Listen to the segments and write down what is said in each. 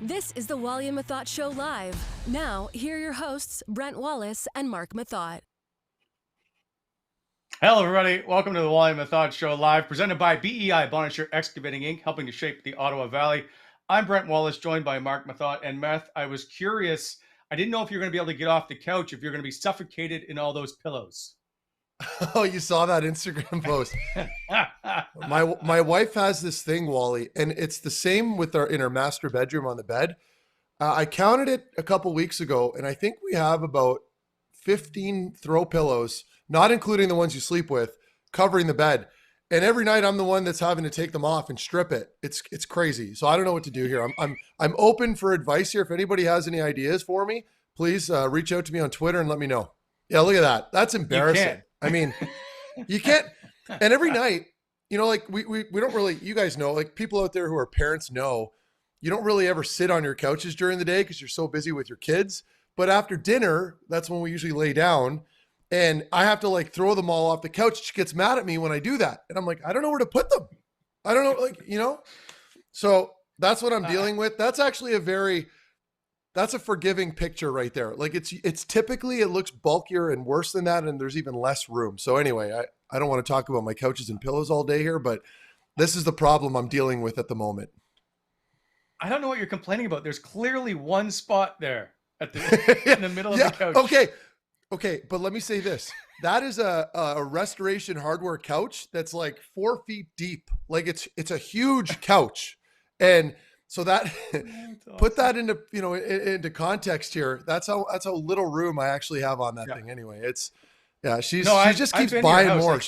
This is the Wally and Methot Show live. Now, here are your hosts, Brent Wallace and Mark Methot. Hello, everybody. Welcome to the Wally and Methot Show live, presented by BEI Bonisher Excavating Inc., helping to shape the Ottawa Valley. I'm Brent Wallace, joined by Mark Methot and Meth. I was curious. I didn't know if you're going to be able to get off the couch, if you're going to be suffocated in all those pillows. Oh, you saw that Instagram post. My wife has this thing, Wally, and it's the same with in our master bedroom on the bed. I counted it a couple weeks ago, and I think we have about 15 throw pillows, not including the ones you sleep with, covering the bed. And every night I'm the one that's having to take them off and strip it. It's crazy. So I don't know what to do here. I'm open for advice here. If anybody has any ideas for me, please reach out to me on Twitter and let me know. Yeah, look at that. That's embarrassing. I mean, you can't. And every night, you know, like we don't really, you guys know, like people out there who are parents know, you don't really ever sit on your couches during the day because you're so busy with your kids. But after dinner, that's when we usually lay down. And I have to like throw them all off the couch. She gets mad at me when I do that. And I'm like, I don't know where to put them. I don't know, like, you know? So that's what I'm dealing with. That's actually that's a forgiving picture right there. Like it's typically, it looks bulkier and worse than that. And there's even less room. So anyway, I don't want to talk about my couches and pillows all day here, but this is the problem I'm dealing with at the moment. I don't know what you're complaining about. There's clearly one spot there in the middle of the couch. Okay. But let me say this. That is a restoration hardware couch that's like 4 feet deep. Like it's a huge couch. And so that put that into context here. That's how little room I actually have on that thing. Anyway, she just keeps buying more.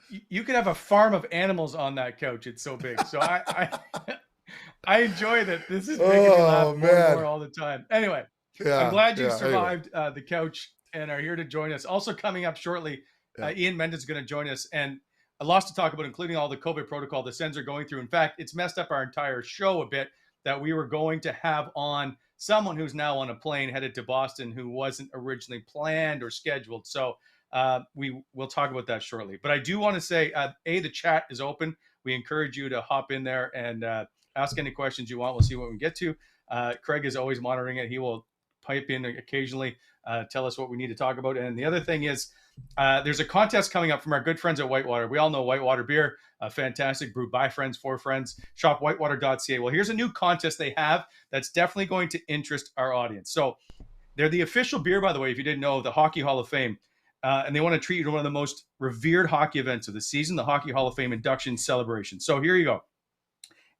You could have a farm of animals on that couch. It's so big. So I enjoy that. This is making me laugh more and more all the time. Anyway, I'm glad you survived the couch and are here to join us. Also coming up shortly, Ian Mendes is going to join us, and a lot to talk about, including all the COVID protocol the Sens are going through. In fact, it's messed up our entire show a bit that we were going to have on someone who's now on a plane headed to Boston who wasn't originally planned or scheduled. So we'll talk about that shortly. But I do want to say, the chat is open. We encourage you to hop in there and ask any questions you want. We'll see what we can get to. Craig is always monitoring it. He will pipe in occasionally, tell us what we need to talk about. And the other thing is, there's a contest coming up from our good friends at Whitewater. We all know Whitewater beer, fantastic, brewed by friends, for friends. Shop whitewater.ca. Well, here's a new contest they have that's definitely going to interest our audience. So they're the official beer, by the way, if you didn't know, of the Hockey Hall of Fame. And they want to treat you to one of the most revered hockey events of the season, the Hockey Hall of Fame induction celebration. So here you go.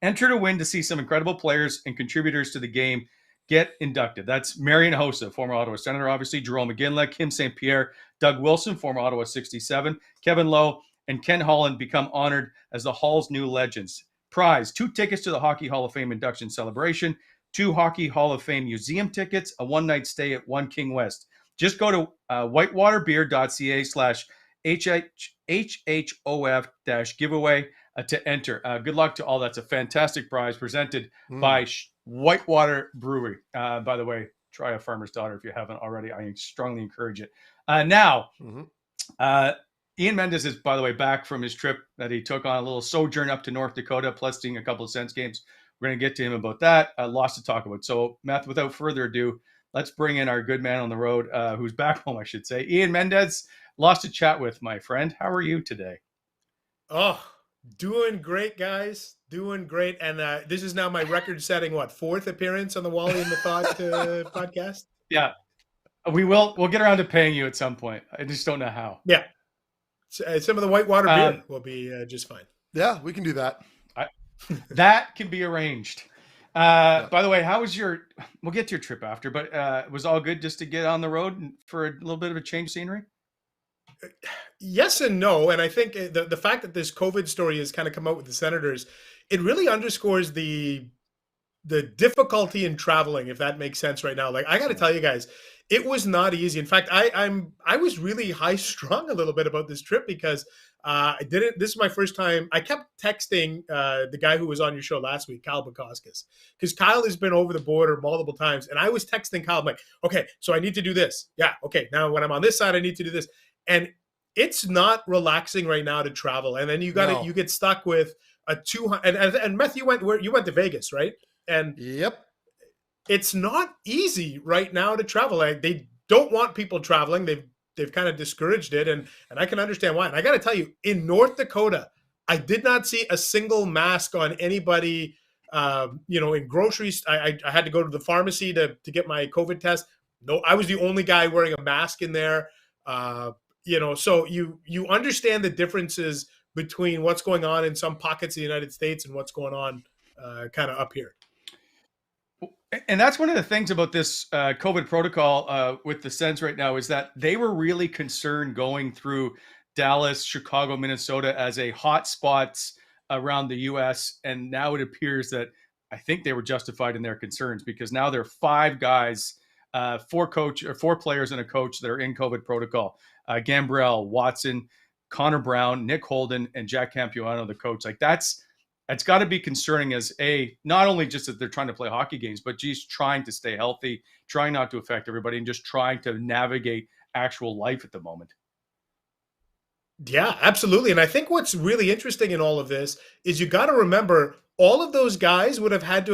Enter to win to see some incredible players and contributors to the game get inducted. That's Marian Hossa, former Ottawa Senator, obviously, Jerome McGinley, Kim St. Pierre, Doug Wilson, former Ottawa 67, Kevin Lowe, and Ken Holland become honored as the Hall's new legends. Prize, 2 tickets to the Hockey Hall of Fame induction celebration, 2 Hockey Hall of Fame museum tickets, a one-night stay at One King West. Just go to whitewaterbeer.ca/HHOF-giveaway to enter. Good luck to all. That's a fantastic prize presented by Whitewater Brewery. By the way, try a Farmer's Daughter if you haven't already. I strongly encourage it. Now, Ian Mendes is, by the way, back from his trip that he took on, a little sojourn up to North Dakota, plus seeing a couple of Sens games. We're going to get to him about that. Lots to talk about. So, Matt, without further ado, let's bring in our good man on the road, who's back home, I should say. Ian Mendes, lots to chat with, my friend. How are you today? Oh, doing great, guys. Doing great. And this is now my record-setting, 4th appearance on the Wally and Methot podcast? Yeah. We'll get around to paying you at some point. I just don't know how. Yeah. Some of the Whitewater beer will be just fine. Yeah, we can do that. That can be arranged. By the way, how was we'll get to your trip after, but it was all good just to get on the road for a little bit of a change of scenery? Yes and no. And I think the fact that this COVID story has kind of come out with the Senators, it really underscores the difficulty in traveling, if that makes sense right now. Like, I got to tell you guys, it was not easy. In fact, I was really high strung a little bit about this trip because this is my first time. I kept texting the guy who was on your show last week, Kyle Bukauskas, because Kyle has been over the border multiple times. And I was texting Kyle, I'm like, okay, so I need to do this. Yeah. Okay. Now when I'm on this side, I need to do this. And it's not relaxing right now to travel. And then you get stuck with a 200 and Meth, you went to Vegas, right? And yep, it's not easy right now to travel. Like, they don't want people traveling. They've kind of discouraged it, and I can understand why. And I got to tell you, in North Dakota, I did not see a single mask on anybody. In groceries, I had to go to the pharmacy to get my COVID test. No, I was the only guy wearing a mask in there. So you understand the differences between what's going on in some pockets of the United States and what's going on kind of up here. And that's one of the things about this COVID protocol with the Sens right now is that they were really concerned going through Dallas, Chicago, Minnesota as a hot spots around the U.S. And now it appears that I think they were justified in their concerns, because now there are 5 guys, 4 players and a coach that are in COVID protocol. Gambrell, Watson, Connor Brown, Nick Holden, and Jack Campiano, the coach. Like it's got to be concerning as not only just that they're trying to play hockey games, but just trying to stay healthy, trying not to affect everybody, and just trying to navigate actual life at the moment. Yeah, absolutely. And I think what's really interesting in all of this is you got to remember all of those guys would have had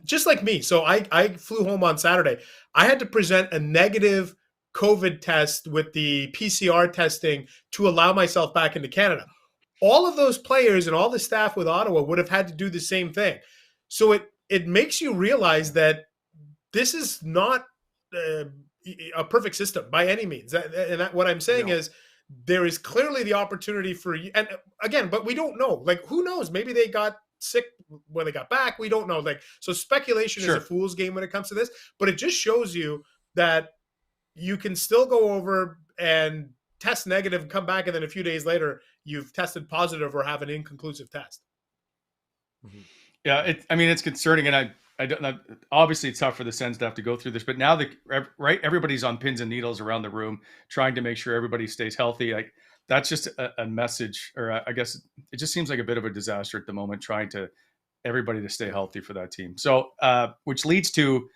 just like me. So I flew home on Saturday. I had to present a negative COVID test with the PCR testing to allow myself back into Canada. All of those players and all the staff with Ottawa would have had to do the same thing. So it makes you realize that this is not a perfect system by any means. What I'm saying is there is clearly the opportunity for you. And again, but we don't know. Like, who knows? Maybe they got sick when they got back. We don't know. Like, so speculation is a fool's game when it comes to this. But it just shows you that you can still go over and test negative, come back, and then a few days later you've tested positive or have an inconclusive test. Yeah, it's concerning, and I don't know. Obviously, it's tough for the Sens to have to go through this, but now everybody's on pins and needles around the room trying to make sure everybody stays healthy. Like, that's just a message, or I guess it just seems like a bit of a disaster at the moment, trying to everybody to stay healthy for that team. So, which leads to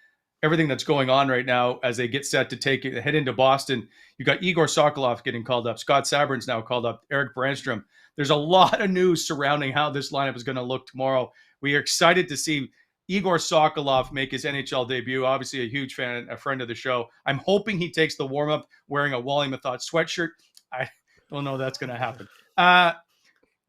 everything that's going on right now as they get set to head into Boston. You got Igor Sokolov getting called up. Scott Sabourin's now called up. Erik Branstrom. There's a lot of news surrounding how this lineup is going to look tomorrow. We are excited to see Igor Sokolov make his NHL debut. Obviously a huge fan, a friend of the show. I'm hoping he takes the warm-up wearing a Wally Methot sweatshirt. I don't know that's going to happen.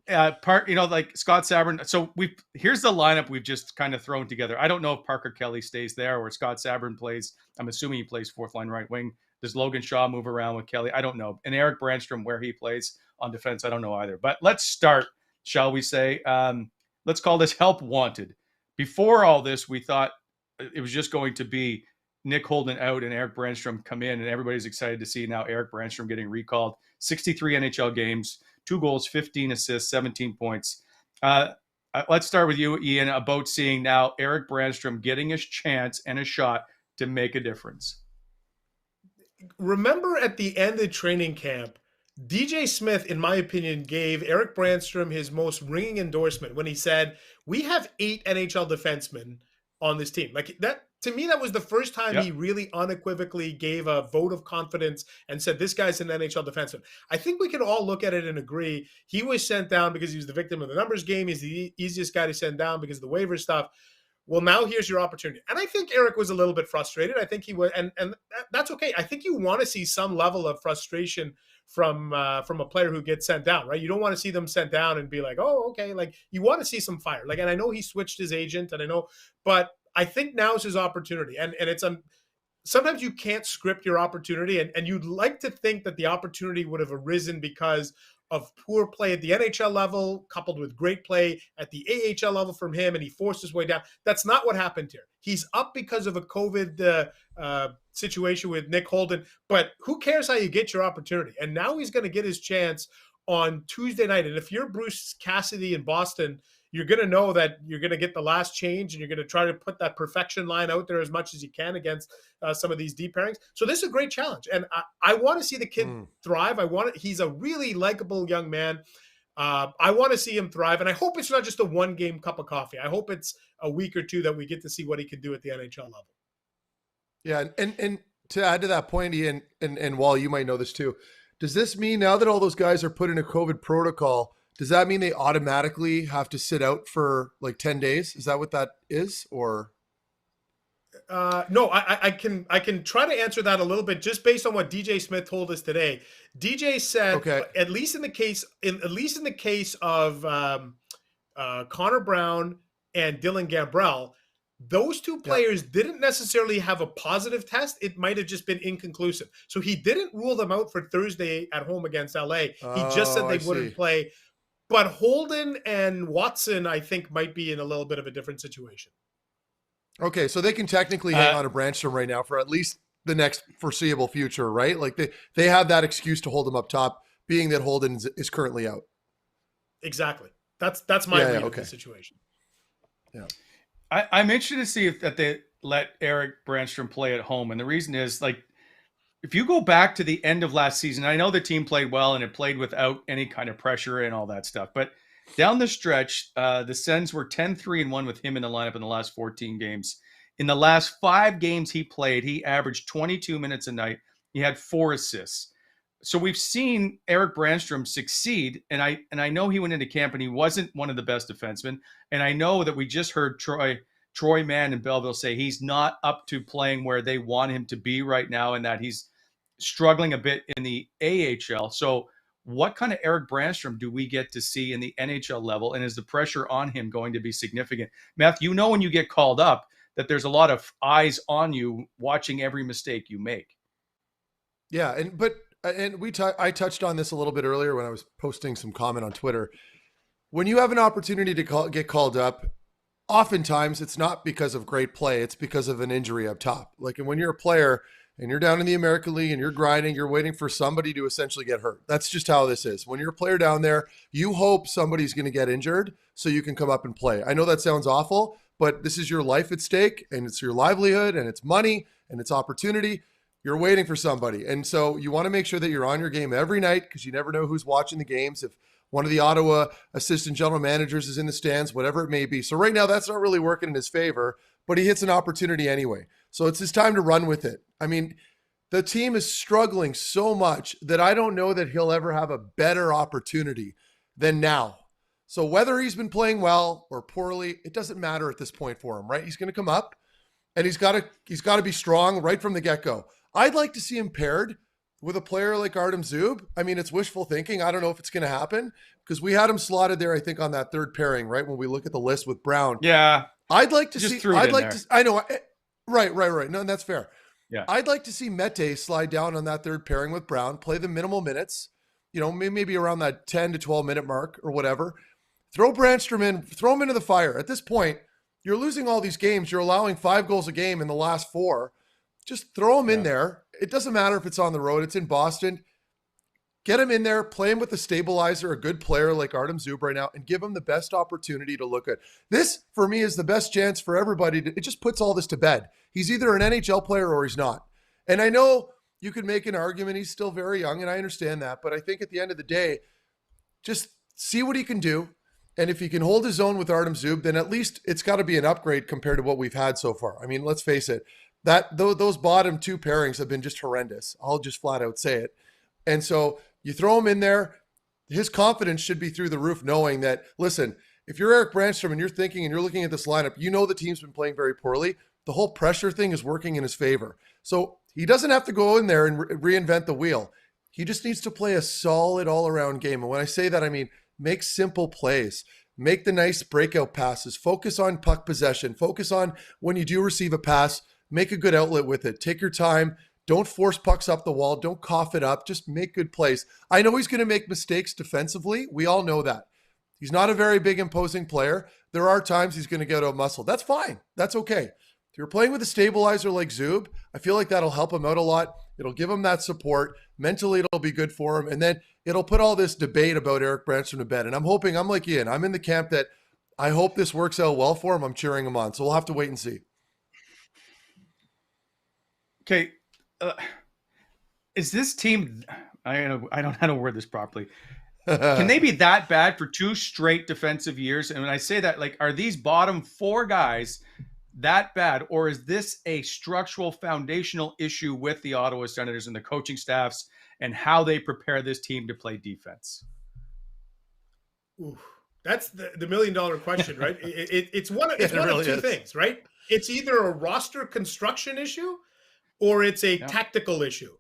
Like Scott Sabourin. So here's the lineup we've just kind of thrown together. I don't know if Parker Kelly stays there or Scott Sabourin plays. I'm assuming he plays 4th line right wing. Does Logan Shaw move around with Kelly? I don't know. And Erik Branstrom, where he plays on defense, I don't know either. But let's start, shall we say? Let's call this help wanted. Before all this, we thought it was just going to be Nick Holden out and Erik Branstrom come in, and everybody's excited to see now Erik Branstrom getting recalled. 63 NHL games, 2 goals, 15 assists, 17 points. Let's start with you, Ian, about seeing now Erik Branstrom getting his chance and a shot to make a difference. Remember at the end of training camp, DJ Smith, in my opinion, gave Erik Branstrom his most ringing endorsement when he said, we have 8 NHL defensemen on this team. Like, that, to me, that was the first time he really unequivocally gave a vote of confidence and said, this guy's an NHL defenseman. I think we can all look at it and agree he was sent down because he was the victim of the numbers game. He's the easiest guy to send down because of the waiver stuff. Well, now here's your opportunity. And I think Erik was a little bit frustrated. I think he was, and that's okay. I think you want to see some level of frustration from a player who gets sent down, right? You don't want to see them sent down and be like, oh, okay. Like, you want to see some fire. Like, and I know he switched his agent, and I know, but I think now is his opportunity. And it's sometimes you can't script your opportunity, and you'd like to think that the opportunity would have arisen because of poor play at the NHL level, coupled with great play at the AHL level from him, and he forced his way down. That's not what happened here. He's up because of a COVID situation with Nick Holden, but who cares how you get your opportunity? And now he's going to get his chance on Tuesday night. And if you're Bruce Cassidy in Boston, you're going to know that you're going to get the last change, and you're going to try to put that perfection line out there as much as you can against some of these deep pairings. So this is a great challenge. And I want to see the kid thrive. He's a really likable young man. I want to see him thrive. And I hope it's not just a 1-game cup of coffee. I hope it's a week or 2 that we get to see what he can do at the NHL level. Yeah. And to add to that point, Ian, and Wally, you might know this too. Does this mean now that all those guys are put in a COVID protocol, does that mean they automatically have to sit out for like 10 days? Is that what that is? Or no, I can try to answer that a little bit just based on what DJ Smith told us today. DJ said, okay, at least in the case of Connor Brown and Dylan Gambrell, those two players didn't necessarily have a positive test. It might have just been inconclusive. So he didn't rule them out for Thursday at home against LA. He just said they wouldn't play. But Holden and Watson, I think, might be in a little bit of a different situation. Okay, so they can technically hang on to Branstrom right now for at least the next foreseeable future, right? Like they have that excuse to hold him up top, being that Holden is currently out. Exactly. That's my read of the situation. Yeah. I'm interested to see if that they let Eric Branstrom play at home. And the reason is, like, if you go back to the end of last season, I know the team played well and it played without any kind of pressure and all that stuff. But down the stretch, the Sens were 10-3-1 with him in the lineup in the last 14 games. In the last 5 games he played, he averaged 22 minutes a night. He had 4 assists. So we've seen Eric Branstrom succeed, and I know he went into camp and he wasn't one of the best defensemen. And I know that we just heard Troy Mann in Belleville say he's not up to playing where they want him to be right now, and that he's struggling a bit in the AHL. So what kind of Eric Branstrom do we get to see in the NHL level, and is the pressure on him going to be significant? Meth, you know when you get called up that there's a lot of eyes on you watching every mistake you make. Yeah, I touched on this a little bit earlier when I was posting some comment on Twitter. When you have an opportunity to get called up, oftentimes it's not because of great play. It's because of an injury up top. Like, and when you're a player and you're down in the American League and you're grinding, you're waiting for somebody to essentially get hurt. That's just how this is. When you're a player down there, you hope somebody's going to get injured so you can come up and play. I know that sounds awful, but this is your life at stake, and it's your livelihood, and it's money, and it's opportunity. You're waiting for somebody. And so you want to make sure that you're on your game every night, because you never know who's watching the games. If one of the Ottawa assistant general managers is in the stands, whatever it may be. So right now that's not really working in his favor, but he hits an opportunity anyway. So it's his time to run with it. I mean, the team is struggling so much that I don't know that he'll ever have a better opportunity than now. So whether he's been playing well or poorly, it doesn't matter at this point for him, right? He's going to come up and he's got to be strong right from the get-go. I'd like to see him paired with a player like Artem Zub. I mean, it's wishful thinking. I don't know if it's going to happen because we had him slotted there, I think, on that third pairing, right? When we look at the list with Brown. Yeah. I'd like to just see, I know. Right. No, that's fair. Yeah. I'd like to see Methot slide down on that third pairing with Brown, play the minimal minutes, maybe around that 10 to 12 minute mark or whatever. Throw Branstrom in, throw him into the fire. At this point, you're losing all these games. You're allowing 5 goals a game in the last 4. Just throw him in there. It doesn't matter if it's on the road. It's in Boston. Get him in there, play him with a stabilizer, a good player like Artem Zub right now, and give him the best opportunity to look good. This, for me, is the best chance for everybody. It just puts all this to bed. He's either an NHL player or he's not. And I know you could make an argument. He's still very young, and I understand that. But I think at the end of the day, just see what he can do. And if he can hold his own with Artem Zub, then at least it's got to be an upgrade compared to what we've had so far. I mean, let's face it. Those bottom 2 pairings have been just horrendous. I'll just flat out say it. And so you throw him in there, his confidence should be through the roof, knowing that, listen, if you're Eric Branstrom and you're thinking and you're looking at this lineup, the team's been playing very poorly. The whole pressure thing is working in his favor. So he doesn't have to go in there and reinvent the wheel. He just needs to play a solid all-around game. And when I say that, I mean, make simple plays. Make the nice breakout passes. Focus on puck possession. Focus on when you do receive a pass, make a good outlet with it. Take your time. Don't force pucks up the wall. Don't cough it up. Just make good plays. I know he's going to make mistakes defensively. We all know that. He's not a very big, imposing player. There are times he's going to get a muscle. That's fine. That's okay. If you're playing with a stabilizer like Zub, I feel like that'll help him out a lot. It'll give him that support. Mentally, it'll be good for him. And then it'll put all this debate about Eric Branstrom to bed. And I'm like Ian, I'm in the camp that I hope this works out well for him. I'm cheering him on. So we'll have to wait and see. Okay. Is this team, I don't know how to word this properly. Can they be that bad for 2 straight defensive years? And when I say that, like, are these bottom 4 guys that bad, or is this a structural foundational issue with the Ottawa Senators and the coaching staffs and how they prepare this team to play defense? Ooh, that's the million-dollar question, right? It's one of two things, right? It's either a roster construction issue or it's a tactical issue.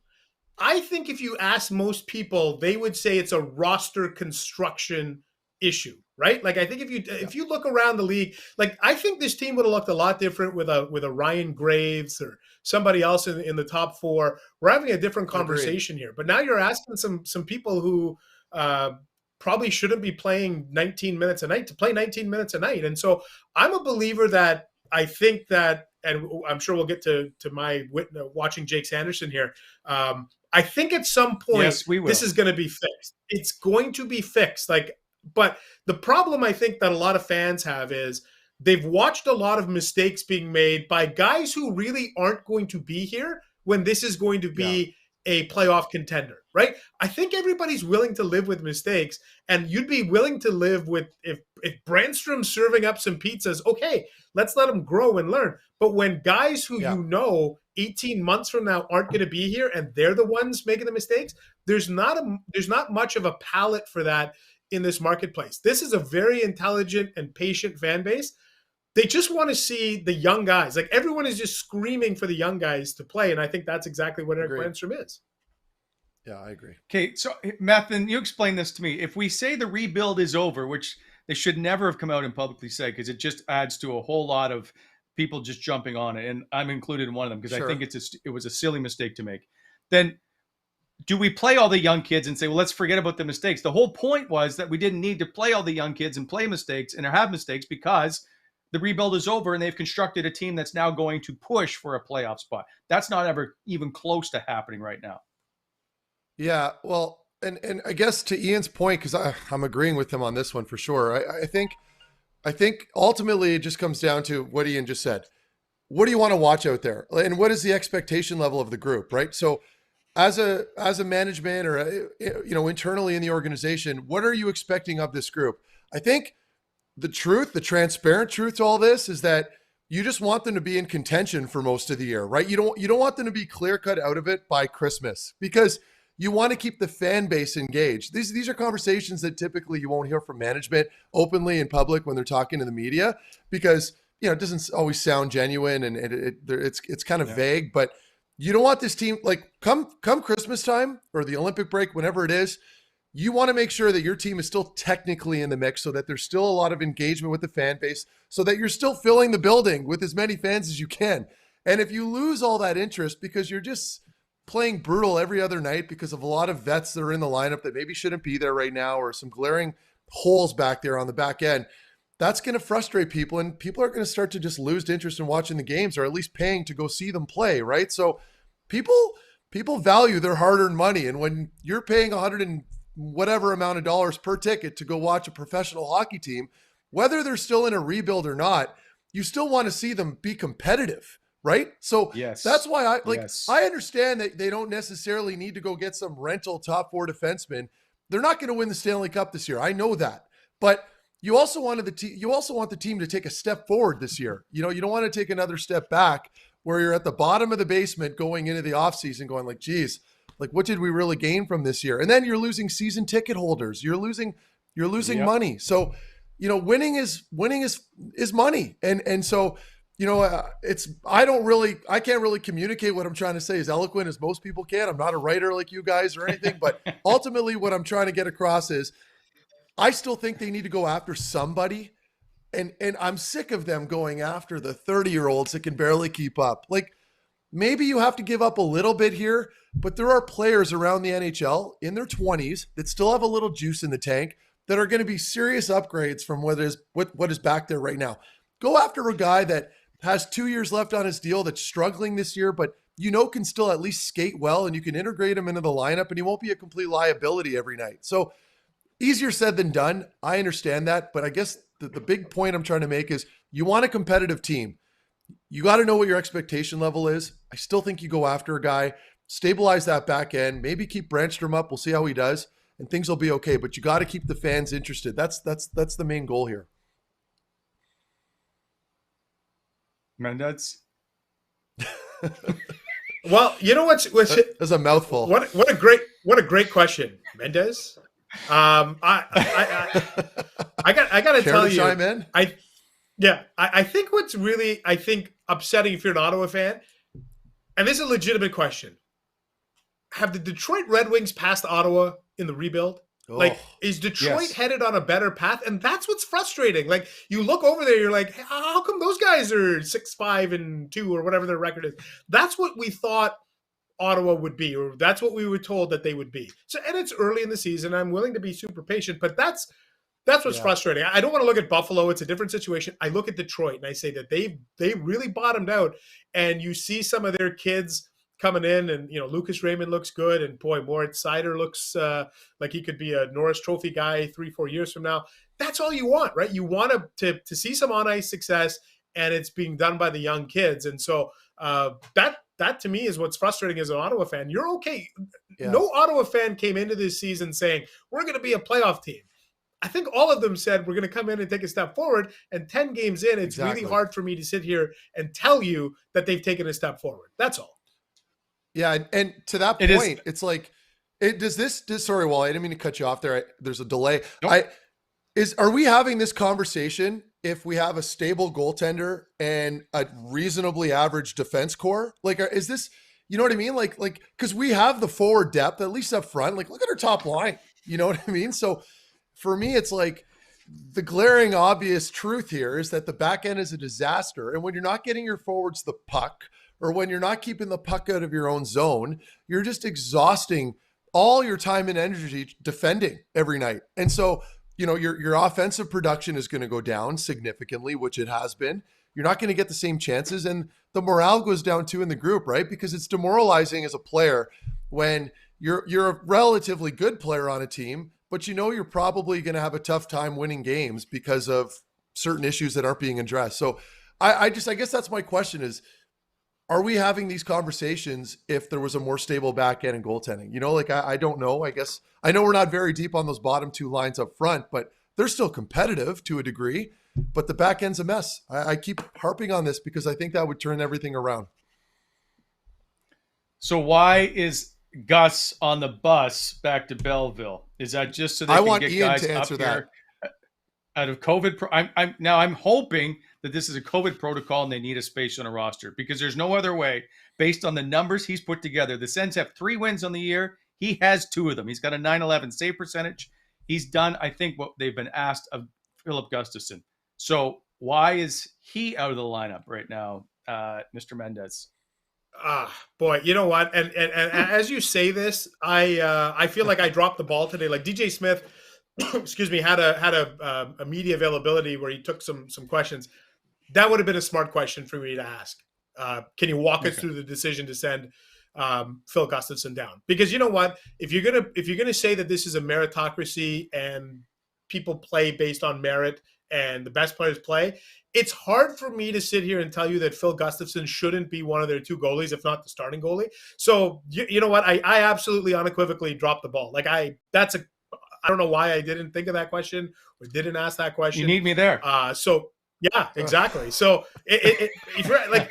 I think if you ask most people, they would say it's a roster construction issue, right? Like I think if you look around the league, like I think this team would have looked a lot different with a Ryan Graves or somebody else in the top four. We're having a different conversation here. But now you're asking some people who probably shouldn't be playing 19 minutes a night to play 19 minutes a night. And so I'm a believer that I think that, and I'm sure we'll get to my watching Jake Sanderson here. I think at some point this is going to be fixed. It's going to be fixed. But the problem I think that a lot of fans have is they've watched a lot of mistakes being made by guys who really aren't going to be here when this is going to be a playoff contender, right? I think everybody's willing to live with mistakes, and you'd be willing to live with if Branstrom's serving up some pizzas, okay, let's let him grow and learn. But when guys who 18 months from now aren't going to be here and they're the ones making the mistakes, there's not much of a palette for that in this marketplace. This is a very intelligent and patient fan base. They just want to see the young guys. Like everyone is just screaming for the young guys to play. And I think that's exactly what Eric Branstrom is. Yeah, I agree. Okay. So Mathen, you explain this to me. If we say the rebuild is over, which they should never have come out and publicly say, because it just adds to a whole lot of people just jumping on it. And I'm included in one of them because I think it was a silly mistake to make. Then do we play all the young kids and say, well, let's forget about the mistakes? The whole point was that we didn't need to play all the young kids and play mistakes and have mistakes because the rebuild is over and they've constructed a team that's now going to push for a playoff spot. That's not ever even close to happening right now. Yeah, well, and I guess to Ian's point, because I'm agreeing with him on this one for sure. I think ultimately it just comes down to what Ian just said. What do you want to watch out there? And what is the expectation level of the group, right? So as a management or, internally in the organization, what are you expecting of this group? I think the transparent truth to all this is that you just want them to be in contention for most of the year, right? You don't want them to be clear cut out of it by Christmas because you want to keep the fan base engaged. These are conversations that typically you won't hear from management openly in public when they're talking to the media because, it doesn't always sound genuine and it's kind of vague, but you don't want this team, like come Christmas time or the Olympic break, whenever it is, you want to make sure that your team is still technically in the mix so that there's still a lot of engagement with the fan base so that you're still filling the building with as many fans as you can. And if you lose all that interest because you're just playing brutal every other night because of a lot of vets that are in the lineup that maybe shouldn't be there right now or some glaring holes back there on the back end, that's going to frustrate people and people are going to start to just lose interest in watching the games or at least paying to go see them play, right? So people value their hard-earned money. And when you're paying $100 and whatever amount of dollars per ticket to go watch a professional hockey team, whether they're still in a rebuild or not, you still want to see them be competitive, right? So that's why I understand that they don't necessarily need to go get some rental top four defenseman. They're not going to win the Stanley Cup this year. I know that, but you also want the team to take a step forward this year. You don't want to take another step back where you're at the bottom of the basement going into the offseason going like, geez, like what did we really gain from this year? And then you're losing season ticket holders. You're losing money. So, winning is money. And so, I can't really communicate what I'm trying to say as eloquent as most people can. I'm not a writer like you guys or anything, but ultimately what I'm trying to get across is I still think they need to go after somebody. And I'm sick of them going after the 30-year-olds that can barely keep up. Like maybe you have to give up a little bit here, but there are players around the NHL in their 20s that still have a little juice in the tank that are going to be serious upgrades from what is back there right now. Go after a guy that has 2 years left on his deal that's struggling this year, but can still at least skate well and you can integrate him into the lineup and he won't be a complete liability every night. So easier said than done. I understand that, but I guess the big point I'm trying to make is you want a competitive team. You got to know what your expectation level is. I still think you go after a guy, stabilize that back end, maybe keep Branstrom up. We'll see how he does and things will be okay, but you got to keep the fans interested. That's the main goal here. Mendes. Well, you know that's a mouthful. What a great question, Mendes. I got to tell you, chime in? I think what's really, upsetting if you're an Ottawa fan, and this is a legitimate question. Have the Detroit Red Wings passed Ottawa in the rebuild? Like, is Detroit headed on a better path? And that's what's frustrating. Like, you look over there, you're like, hey, how come those guys are 6-5-2 or whatever their record is? That's what we thought Ottawa would be, or that's what we were told that they would be. So, and it's early in the season. I'm willing to be super patient, but that's what's frustrating. I don't want to look at Buffalo. It's a different situation. I look at Detroit and I say that they really bottomed out, and you see some of their kids coming in, and Lucas Raymond looks good, and boy, Moritz Seider looks like he could be a Norris Trophy guy 3-4 years from now. That's all you want, right? You want to see some on ice success, and it's being done by the young kids, and so that to me is what's frustrating as an Ottawa fan. You're okay. Yeah. No Ottawa fan came into this season saying we're going to be a playoff team. I think all of them said we're going to come in and take a step forward, and 10 games in, it's really hard for me to sit here and tell you that they've taken a step forward. That's all. Yeah, and to that point, it's like, sorry, Wally, I didn't mean to cut you off there. There's a delay. Nope. Are we having this conversation if we have a stable goaltender and a reasonably average defense core? Like, is this, you know what I mean? Like, because we have the forward depth, at least up front. Like, look at our top line. You know what I mean? So for me, it's like the glaring obvious truth here is that the back end is a disaster. And when you're not getting your forwards the puck, or when you're not keeping the puck out of your own zone, you're just exhausting all your time and energy defending every night. And so, your offensive production is going to go down significantly, which it has been. You're not going to get the same chances, and the morale goes down too in the group, right? Because it's demoralizing as a player when you're a relatively good player on a team, but you're probably going to have a tough time winning games because of certain issues that aren't being addressed. So I guess that's my question is, are we having these conversations if there was a more stable back end and goaltending? I don't know. I guess I know we're not very deep on those bottom two lines up front, but they're still competitive to a degree. But the back end's a mess. I keep harping on this because I think that would turn everything around. So why is Gus on the bus back to Belleville? Is that just so they can get Ian guys to answer up here that. Out of COVID? I'm hoping that this is a COVID protocol and they need a space on a roster, because there's no other way based on the numbers he's put together. The Sens have 3 wins on the year. He has 2 of them. He's got a .911 save percentage. He's done, I think, what they've been asked of Philip Gustafsson. So why is he out of the lineup right now, Mr. Mendes? Boy, you know what? And as you say this, I feel like I dropped the ball today. Like DJ Smith, excuse me, had a media availability where he took some questions. That would have been a smart question for me to ask. Can you walk us through the decision to send Phil Gustafsson down? Because you know what? If you're gonna say that this is a meritocracy and people play based on merit and the best players play, it's hard for me to sit here and tell you that Phil Gustafsson shouldn't be one of their 2 goalies, if not the starting goalie. So you know what? I absolutely unequivocally dropped the ball. Like I don't know why I didn't think of that question or didn't ask that question. You need me there. So yeah, exactly. So if you're like,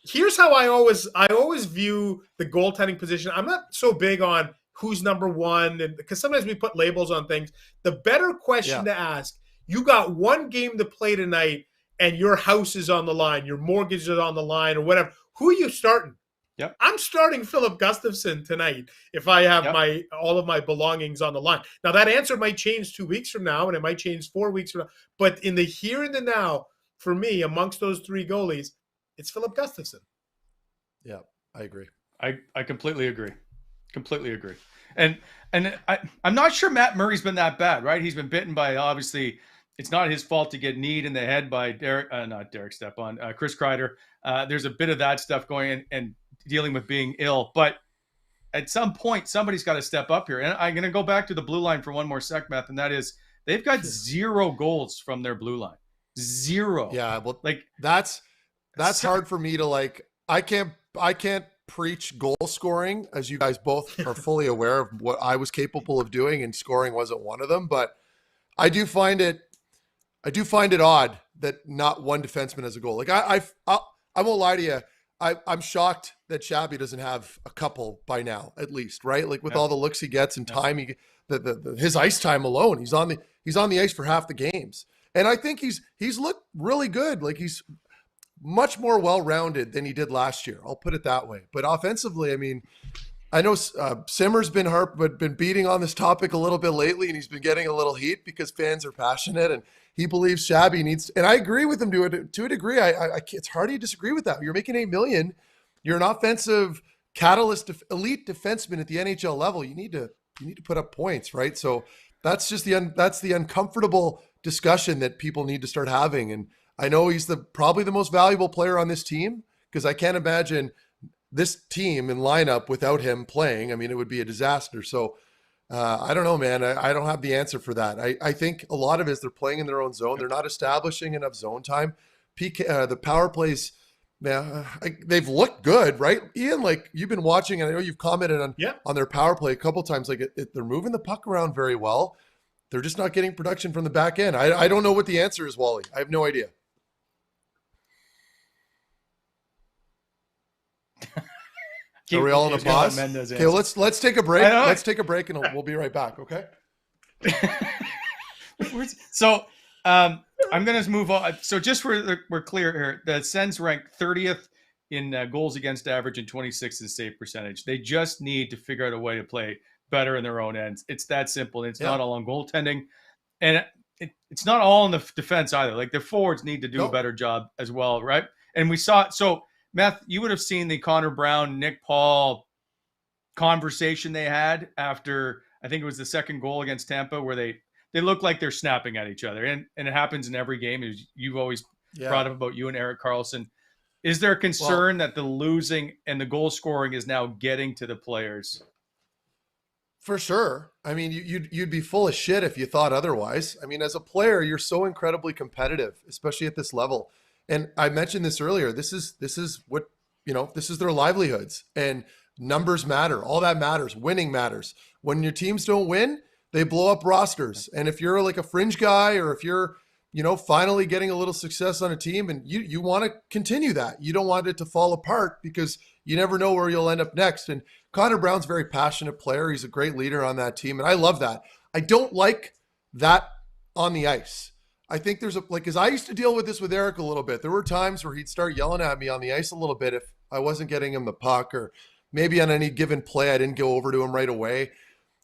here's how I always view the goaltending position. I'm not so big on who's number 1, and because sometimes we put labels on things. The better question to ask: you got 1 game to play tonight, and your house is on the line, your mortgage is on the line, or whatever. Who are you starting? Yep. I'm starting Philip Gustafsson tonight if I have all of my belongings on the line. Now, that answer might change 2 weeks from now, and it might change 4 weeks from now. But in the here and the now, for me, amongst those 3 goalies, it's Philip Gustafsson. Yeah, I agree. I completely agree. Completely agree. And I'm not sure Matt Murray's been that bad, right? He's been bitten by, obviously, it's not his fault to get kneed in the head by Chris Kreider. There's a bit of that stuff going in and dealing with being ill. But at some point, somebody's got to step up here. And I'm going to go back to the blue line for one more sec, Matt, and that is they've got 0 goals from their blue line. 0. Yeah, well, like that's hard for me to like. I can't preach goal scoring, as you guys both are fully aware of what I was capable of doing, and scoring wasn't one of them. But I do find it odd that not one defenseman has a goal. Like I won't lie to you. I'm shocked that Shabby doesn't have a couple by now, at least, right? Like with all the looks he gets and time, his ice time alone, he's on the ice for half the games. And I think he's looked really good. Like he's much more well-rounded than he did last year. I'll put it that way. But offensively, I mean, I know Simmer's been beating on this topic a little bit lately, and he's been getting a little heat because fans are passionate, and he believes Shabby needs. And I agree with him to a degree. It's hard to disagree with that. You're making $8 million. You're an offensive catalyst, elite defenseman at the NHL level. You need to put up points, right? So that's just that's the uncomfortable discussion that people need to start having. And I know he's probably the most valuable player on this team, because I can't imagine this team and lineup without him playing. I mean, it would be a disaster. So I don't know, man. I don't have the answer for that. I think a lot of it is they're playing in their own zone. They're not establishing enough zone time. The power plays, man, they've looked good, right? Ian, like you've been watching, and I know you've commented on their power play a couple times. Like they're moving the puck around very well. They're just not getting production from the back end. I don't know what the answer is, Wally. I have no idea. Are we all on a pause? Okay, let's take a break. Let's take a break, and we'll be right back. Okay. So I'm going to move on. So just for we're clear here, the Sens rank 30th in goals against average and 26th in save percentage. They just need to figure out a way to play better in their own ends. It's that simple. It's not all on goaltending, and it's not all in the defense either. Like the forwards need to do a better job as well, right? And we saw it. So Meth, you would have seen the Connor Brown, Nick Paul conversation they had after, I think it was the second goal against Tampa, where they look like they're snapping at each other. And it happens in every game. You've always brought up about you and Erik Karlsson. Is there a concern that the losing and the goal scoring is now getting to the players? For sure. I mean, you'd be full of shit if you thought otherwise. I mean, as a player, you're so incredibly competitive, especially at this level. And I mentioned this earlier. This is what, this is their livelihoods, and numbers matter. All that matters. Winning matters. When your teams don't win, they blow up rosters. And if you're like a fringe guy, or if you're, finally getting a little success on a team, and you want to continue that, you don't want it to fall apart, because you never know where you'll end up next. And Connor Brown's a very passionate player. He's a great leader on that team. And I love that. I don't like that on the ice. I think there's because I used to deal with this with Erik a little bit. There were times where he'd start yelling at me on the ice a little bit if I wasn't getting him the puck, or maybe on any given play, I didn't go over to him right away.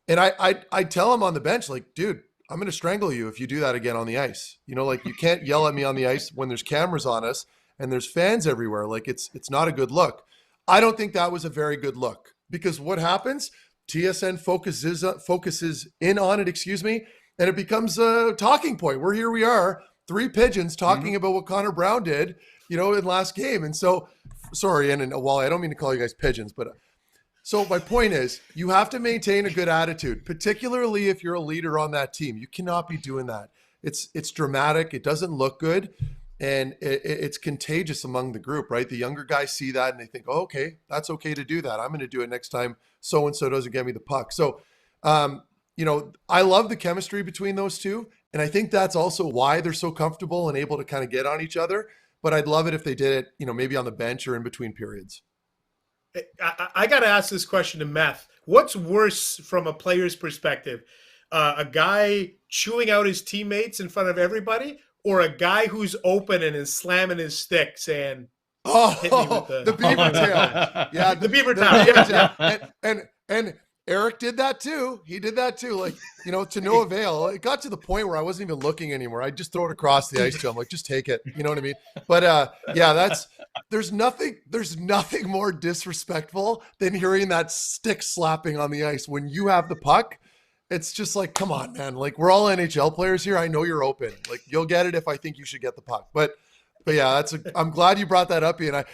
And I'd tell him on the bench, like, dude, I'm going to strangle you if you do that again on the ice. Like, you can't yell at me on the ice when there's cameras on us and there's fans everywhere. Like, it's not a good look. I don't think that was a very good look, because what happens? TSN focuses in on it, and it becomes a talking point. Here we are, three pigeons talking about what Connor Brown did, in last game. And so, sorry, and Wally, I don't mean to call you guys pigeons, but so my point is, you have to maintain a good attitude, particularly if you're a leader on that team. You cannot be doing that. It's dramatic. It doesn't look good, and it's contagious among the group, right? The younger guys see that and they think, oh, okay, that's okay to do that. I'm going to do it next time so-and-so doesn't get me the puck. So, I love the chemistry between those two. And I think that's also why they're so comfortable and able to kind of get on each other. But I'd love it if they did it, maybe on the bench or in between periods. I got to ask this question to Meth. What's worse from a player's perspective? A guy chewing out his teammates in front of everybody, or a guy who's open and is slamming his stick saying, hit me with the beaver tail. Yeah, the beaver tail. And Erik did that too. He did that too. Like, to no avail. It got to the point where I wasn't even looking anymore. I just throw it across the ice to him. Like, just take it. You know what I mean? But there's nothing more disrespectful than hearing that stick slapping on the ice when you have the puck. It's just like, come on, man. Like, we're all NHL players here. I know you're open. Like, you'll get it if I think you should get the puck. But yeah, I'm glad you brought that up, Ian.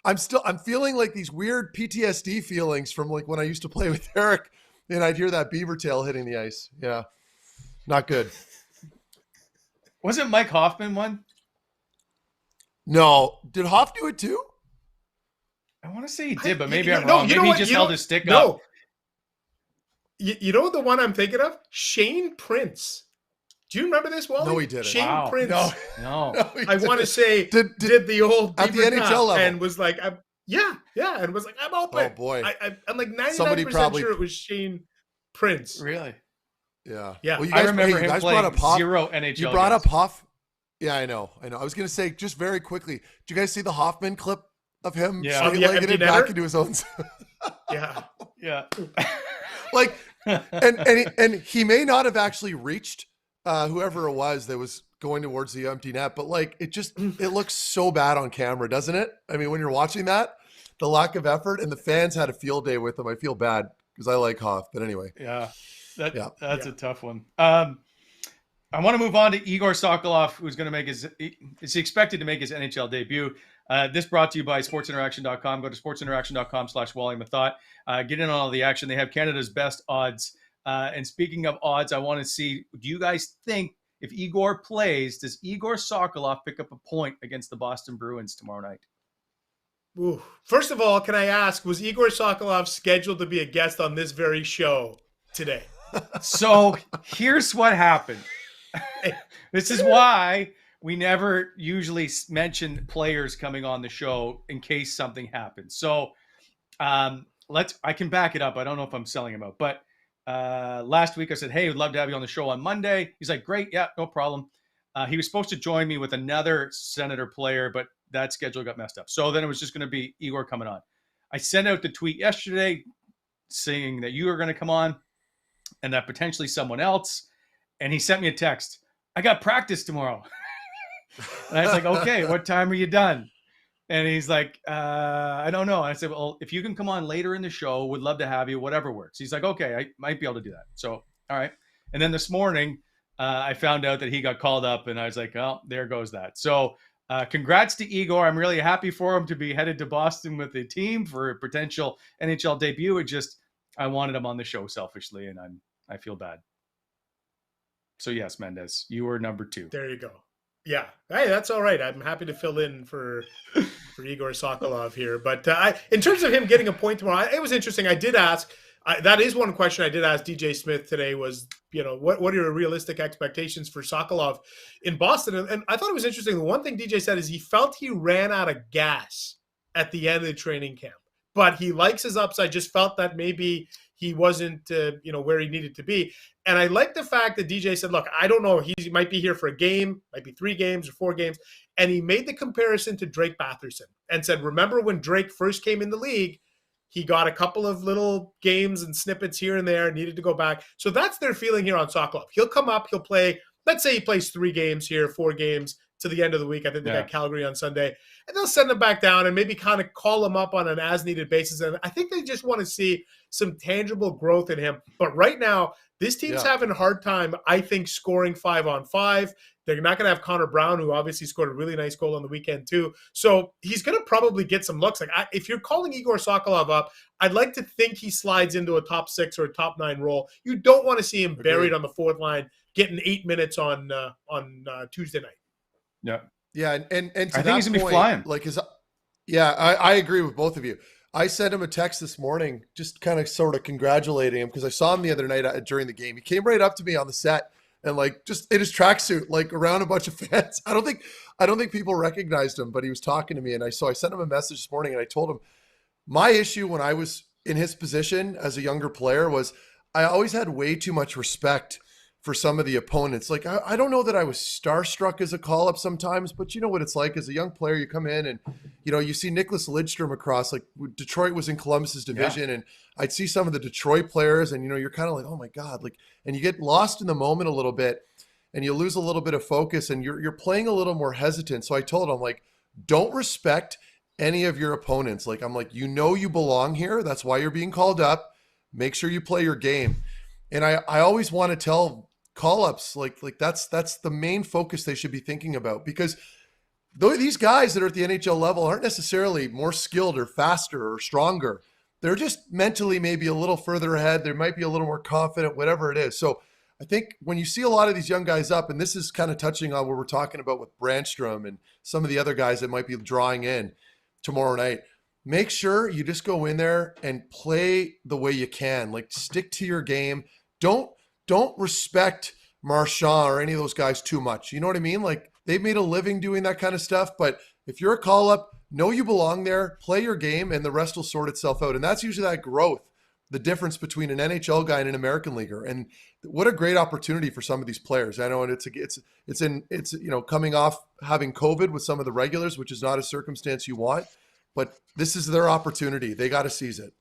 I'm feeling like these weird PTSD feelings from like when I used to play with Erik, and I'd hear that beaver tail hitting the ice. Yeah. Not good. Wasn't Mike Hoffman one? No. Did Hoff do it too? I want to say he did, but maybe I'm wrong. Maybe he just held his stick up. You know the one I'm thinking of? Shane Prince. Do you remember this, Wally? No, he didn't. Shane Prince. No. I want to say did the old at the NHL level and was like, and was like, I'm open. Oh boy, I'm like 99% sure it was Shane Prince. Really? Yeah. Yeah. Well, I remember him playing zero NHL. You brought up Hoff. Yeah, I know. I was gonna say just very quickly. Did you guys see the Hoffman clip of him straight-legged it back into his own? Yeah. Like, and he may not have actually reached whoever it was that was going towards the empty net, but like it looks so bad on camera, doesn't it? I mean, when you're watching that, the lack of effort, and the fans had a field day with him. I feel bad because I like Hoff, but anyway. Yeah, that's a tough one. I want to move on to Igor Sokolov, who's going to is expected to make his NHL debut. This brought to you by sportsinteraction.com. Go to sportsinteraction.com/Wally Methot. Get in on all the action. They have Canada's best odds. And speaking of odds, I want to see, do you guys think if Igor plays, does Igor Sokolov pick up a point against the Boston Bruins tomorrow night? Ooh. First of all, can I ask, was Igor Sokolov scheduled to be a guest on this very show today? So here's what happened. This is why we never usually mention players coming on the show in case something happens. So I can back it up. I don't know if I'm selling him out, but last week I said, hey, we'd love to have you on the show on Monday. He's like, great. Yeah, no problem. He was supposed to join me with another Senator player, but that schedule got messed up. So then it was just going to be Igor coming on. I sent out the tweet yesterday saying that you were going to come on and that potentially someone else. And he sent me a text. I got practice tomorrow. And I was like, okay, what time are you done? And he's like, I don't know. And I said, well, if you can come on later in the show, would love to have you, whatever works. He's like, okay, I might be able to do that. So, all right. And then this morning, I found out that he got called up and I was like, oh, there goes that. So congrats to Igor. I'm really happy for him to be headed to Boston with the team for a potential NHL debut. I wanted him on the show selfishly, and I feel bad. So yes, Mendes, you were number 2. There you go. Yeah. Hey, that's all right. I'm happy to fill in for Igor Sokolov here. But in terms of him getting a point tomorrow, it was interesting. I did ask, that is one question I did ask DJ Smith today was, what are your realistic expectations for Sokolov in Boston? And I thought it was interesting. The one thing DJ said is he felt he ran out of gas at the end of the training camp, but he likes his upside, just felt that maybe he wasn't, where he needed to be. And I like the fact that DJ said, look, I don't know. He might be here for a game, might be 3 games or 4 games. And he made the comparison to Drake Batherson and said, remember when Drake first came in the league, he got a couple of little games and snippets here and there, needed to go back. So that's their feeling here on Sokolov. He'll come up, he'll play, let's say he plays 3 games here, 4 games to the end of the week. I think they got Calgary on Sunday. And they'll send him back down and maybe kind of call him up on an as-needed basis. And I think they just want to see some tangible growth in him. But right now, this team's having a hard time, I think, scoring 5-on-5. They're not going to have Connor Brown, who obviously scored a really nice goal on the weekend too. So he's going to probably get some looks. Like if you're calling Igor Sokolov up, I'd like to think he slides into a top 6 or a top 9 role. You don't want to see him buried on the 4th line, getting 8 minutes on Tuesday night. Yeah. Yeah. And to I think he's going to be flying. I agree with both of you. I sent him a text this morning, just kind of sort of congratulating him because I saw him the other night during the game. He came right up to me on the set and just in his tracksuit, around a bunch of fans. I don't think people recognized him, but he was talking to me, and I sent him a message this morning, and I told him my issue when I was in his position as a younger player was I always had way too much respect for some of the opponents. I don't know that I was starstruck as a call-up sometimes, but you know what it's like as a young player. You come in and, you see Nicholas Lidstrom across, Detroit was in Columbus's division, and I'd see some of the Detroit players, and, you're kind of like, oh my God, and you get lost in the moment a little bit, and you lose a little bit of focus, and you're playing a little more hesitant. So I told him, don't respect any of your opponents. You belong here. That's why you're being called up. Make sure you play your game. And I always want to tell call-ups that's the main focus they should be thinking about, because these guys that are at the NHL level aren't necessarily more skilled or faster or stronger. They're just mentally maybe a little further ahead. They might be a little more confident, whatever it is. So I think when you see a lot of these young guys up, and this is kind of touching on what we're talking about with Branstrom and some of the other guys that might be drawing in tomorrow night, make sure you just go in there and play the way you can. Stick to your game. Don't respect Marchand or any of those guys too much. You know what I mean? Like, they've made a living doing that kind of stuff. But if you're a call-up, know you belong there, play your game, and the rest will sort itself out. And that's usually that growth, the difference between an NHL guy and an American leaguer. And what a great opportunity for some of these players. I know, and it's coming off having COVID with some of the regulars, which is not a circumstance you want, but this is their opportunity. They got to seize it.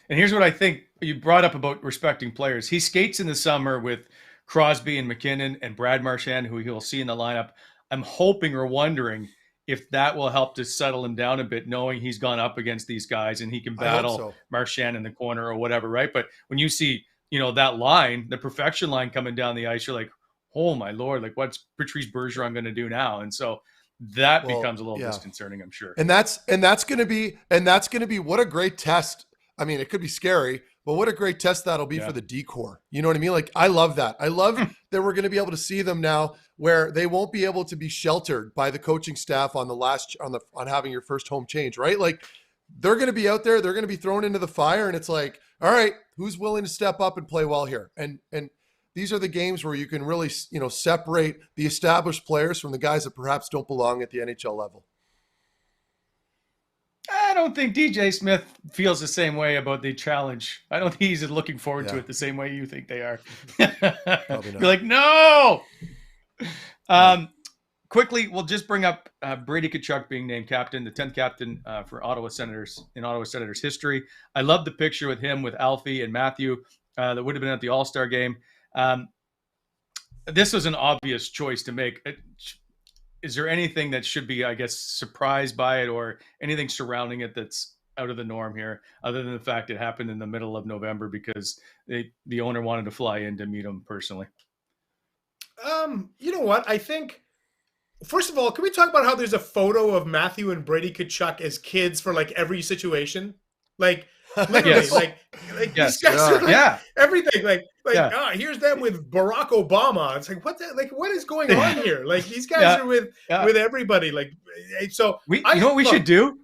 And here's what I think you brought up about respecting players. He skates in the summer with Crosby and McKinnon and Brad Marchand, who he'll see in the lineup. I'm hoping or wondering if that will help to settle him down a bit, knowing he's gone up against these guys and he can battle Marchand in the corner or whatever, right? But when you see, that line, the perfection line coming down the ice, you're like, oh my Lord, like what's Patrice Bergeron going to do now? And so that becomes a little disconcerting, I'm sure. And that's going to be what a great test. I mean, it could be scary, but what a great test that'll be for the D-corps. You know what I mean? Like, I love that. I love that we're going to be able to see them now where they won't be able to be sheltered by the coaching staff on having your first home change, right? Like, they're going to be out there, they're going to be thrown into the fire, and it's like, all right, who's willing to step up and play well here? And these are the games where you can really, separate the established players from the guys that perhaps don't belong at the NHL level. I don't think DJ Smith feels the same way about the challenge. I don't think he's looking forward to it the same way you think they are. You're like, no. Quickly, we'll just bring up Brady Tkachuk being named captain, the 10th captain for Ottawa Senators in Ottawa Senators history. I love the picture with him, with Alfie and Matthew that would have been at the All-Star game. This was an obvious choice to make. Is there anything that should be, I guess, surprised by it or anything surrounding it that's out of the norm here, other than the fact it happened in the middle of November because the owner wanted to fly in to meet him personally? You know what? I think, first of all, can we talk about how there's a photo of Matthew and Brady Tkachuk as kids for like every situation? Like, literally, like these guys are like everything. Here's them with Barack Obama. It's like, what is going on here? Like, these guys are with everybody. Like, so you know what we should do?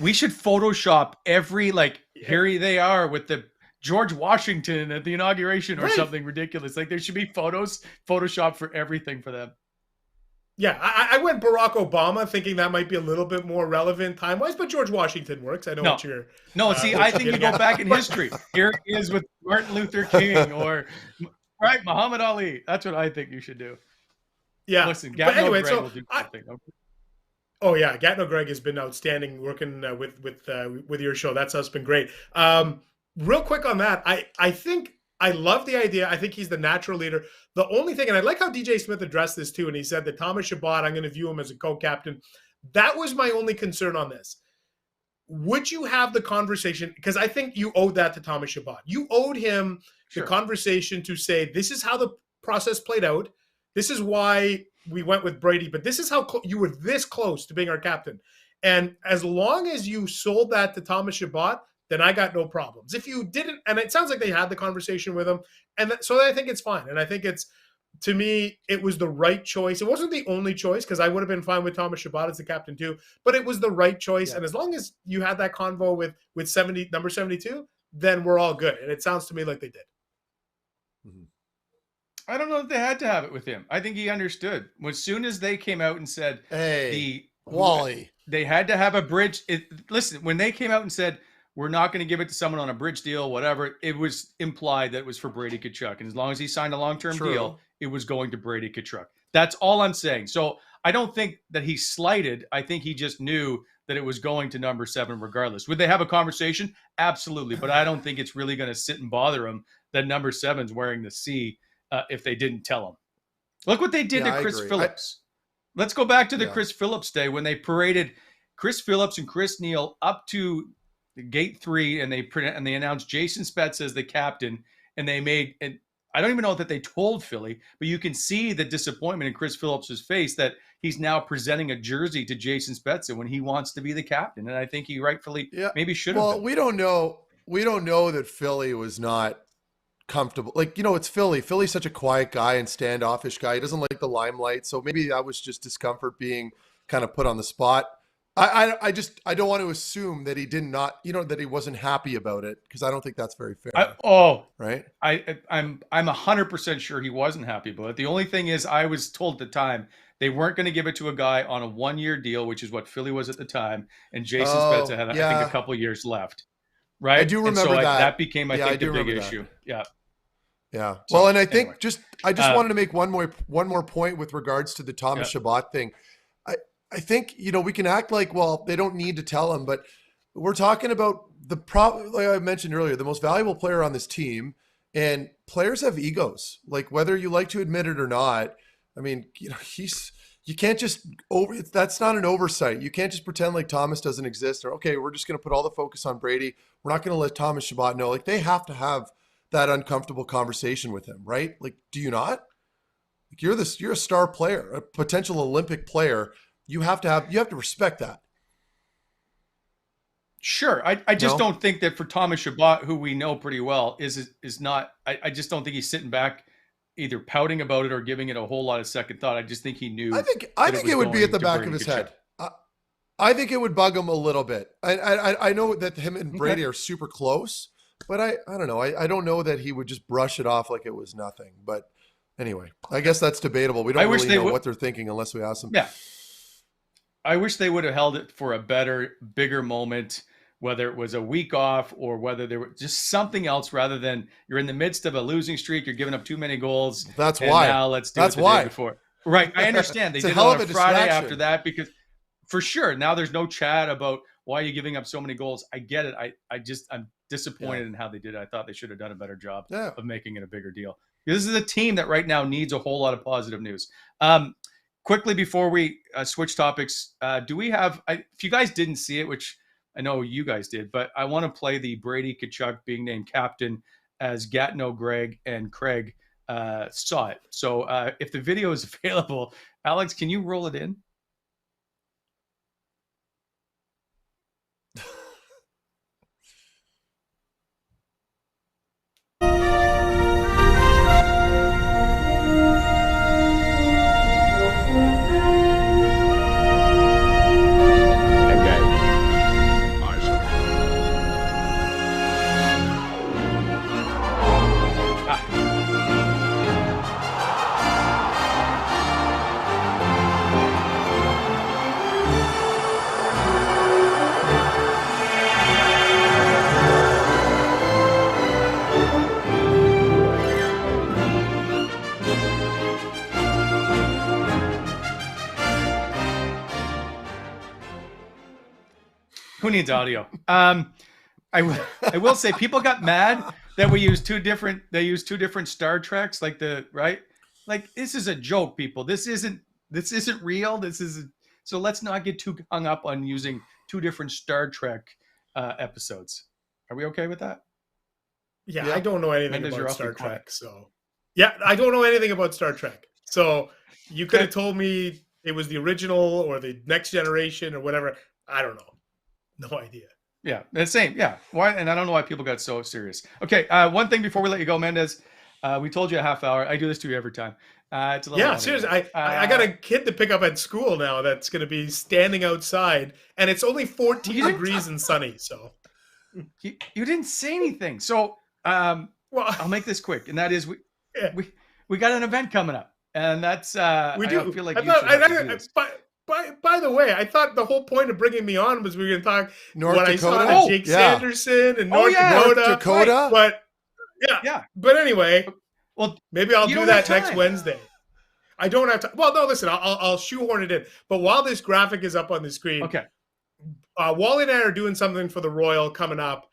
We should Photoshop every, here they are with the George Washington at the inauguration or something ridiculous. Like, there should be photos Photoshopped for everything for them. Yeah, I went Barack Obama thinking that might be a little bit more relevant time-wise, but George Washington works. I know what you're... No, see, I think you go back in history. Here he is with Martin Luther King or, Muhammad Ali. That's what I think you should do. Yeah. Listen, Gatineau Greg will do something. Oh, yeah, Gatineau Greg has been outstanding working with your show. That's been great. Real quick on that, I think... I love the idea. I think he's the natural leader. The only thing, and I like how DJ Smith addressed this too, and he said that Thomas Chabot, I'm going to view him as a co-captain. That was my only concern on this. Would you have the conversation? Because I think you owed that to Thomas Chabot. You owed him the conversation to say, this is how the process played out. This is why we went with Brady, but this is how you were this close to being our captain. And as long as you sold that to Thomas Chabot, then I got no problems. If you didn't, and it sounds like they had the conversation with him, and so I think it's fine. And I think to me, it was the right choice. It wasn't the only choice because I would have been fine with Thomas Chabot as the captain too, but it was the right choice. Yeah. And as long as you had that convo with number 72, then we're all good. And it sounds to me like they did. Mm-hmm. I don't know if they had to have it with him. I think he understood. As soon as they came out and said, Wally, they had to have a bridge. Listen, when they came out and said, we're not going to give it to someone on a bridge deal, whatever. It was implied that it was for Brady Tkachuk. And as long as he signed a long-term deal, it was going to Brady Tkachuk. That's all I'm saying. So I don't think that he slighted. I think he just knew that it was going to number 7 regardless. Would they have a conversation? Absolutely. But I don't think it's really going to sit and bother him that number 7's wearing the C if they didn't tell him. Look what they did to Chris Phillips. Let's go back to the Chris Phillips day when they paraded Chris Phillips and Chris Neal up to Gate 3, and they announced Jason Spezza as the captain, and I don't even know that they told Philly, but you can see the disappointment in Chris Phillips' face that he's now presenting a jersey to Jason Spezza when he wants to be the captain, and I think he rightfully maybe should have. Well, we don't know that Philly was not comfortable. It's Philly. Philly's such a quiet guy and standoffish guy. He doesn't like the limelight, so maybe that was just discomfort being kind of put on the spot. I don't want to assume that he that he wasn't happy about it, because I don't think that's very fair. Right. I'm 100% sure he wasn't happy about it. The only thing is, I was told at the time they weren't going to give it to a guy on a 1-year deal, which is what Philly was at the time, and Jason Spezza had, I think, a couple years left. Right. I do remember that. That became, I think, the big issue. Yeah. Yeah. Well, and I think I just wanted to make one more point with regards to the Thomas Chabot thing. I think, we can act like, well, they don't need to tell him, but we're talking about like I mentioned earlier, the most valuable player on this team, and players have egos. Like, whether you like to admit it or not, I mean, you can't just that's not an oversight. You can't just pretend like Thomas doesn't exist, or, okay, we're just going to put all the focus on Brady. We're not going to let Thomas Chabot know. Like, they have to have that uncomfortable conversation with him, right? Like, do you not? Like, you're a star player, a potential Olympic player. You have to respect that. Sure. I just don't think that for Thomas Chabot, who we know pretty well, is not, I just don't think he's sitting back either pouting about it or giving it a whole lot of second thought. I just think he knew. I think it would be at the back of his head. I think it would bug him a little bit. I know that him and Brady are super close, but I don't know. I don't know that he would just brush it off like it was nothing. But anyway, I guess that's debatable. We don't really know what they're thinking unless we ask them. Yeah. I wish they would have held it for a bigger moment, whether it was a week off or whether there was just something else, rather than you're in the midst of a losing streak, you're giving up too many goals. That's why. Now let's do it the day before. Right. I understand. They did it on a Friday after that, because for sure, now there's no chat about why you're giving up so many goals. I get it. I'm disappointed in how they did it. I thought they should have done a better job of making it a bigger deal. This is a team that right now needs a whole lot of positive news. Quickly, before we switch topics, do we have, if you guys didn't see it, which I know you guys did, but I want to play the Brady Tkachuk being named captain, as Gatineau, Greg, and Craig saw it. So if the video is available, Alex, can you roll it in? Who needs audio? I will say, people got mad that we used two different Star Treks, like this is a joke, people. This isn't real. So let's not get too hung up on using two different Star Trek episodes. Are we okay with that? Yeah. I don't know anything about Star Trek. So I don't know anything about Star Trek. So you could have told me it was the original or the Next Generation or whatever. I don't know. No idea. Yeah, the same. Yeah. Why? And I don't know why people got so serious. Okay. One thing before we let you go, Mendes, we told you a half hour. I do this to you every time. It's a little seriously. I got a kid to pick up at school now that's going to be standing outside, and it's only 14 degrees and sunny. So you didn't say anything. So well, I'll make this quick, and that is we got an event coming up, and that's we do. I feel like By the way, I thought the whole point of bringing me on was we were going to talk North what Dakota? I saw to Jake Sanderson and North Dakota. But But anyway, well, maybe I'll do that next Wednesday. I don't have time. Well, no, listen, I'll shoehorn it in. But while this graphic is up on the screen, Wally and I are doing something for the Royal coming up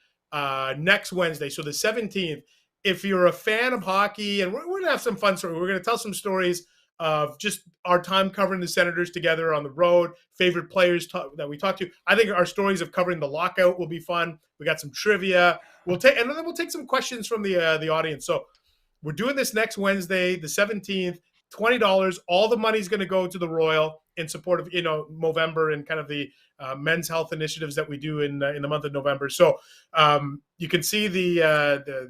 next Wednesday, so the 17th. If you're a fan of hockey, and we're going to have some fun stories. We're going to tell some stories of just our time covering the Senators together on the road, favorite players that we talked to. I think our stories of covering the lockout will be fun. We got some trivia. And then we'll take some questions from the audience. So we're doing this next Wednesday, the 17th, $20. All the money's going to go to the Royal in support of, Movember and kind of the men's health initiatives that we do in the month of November. So you can see the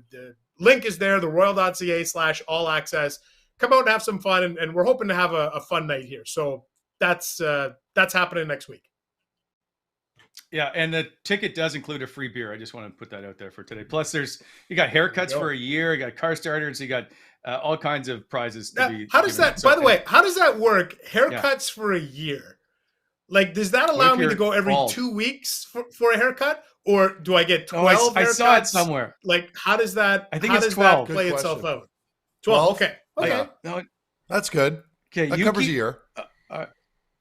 link is there, theroyal.ca/all access. Come out and have some fun, and we're hoping to have a fun night here. So that's happening next week. Yeah, and the ticket does include a free beer. I just want to put that out there for today. Plus, you got haircuts for a year, you got car starters, you got all kinds of prizes to be. How does that? By the way, how does that work? Haircuts for a year. Like, does that allow me to go every 2 weeks for a haircut, or do I get 12 haircuts? I saw it somewhere. Like, how does that? I think it's 12. That play itself out? 12. Okay. Yeah. No, that's good. Okay, that covers a year.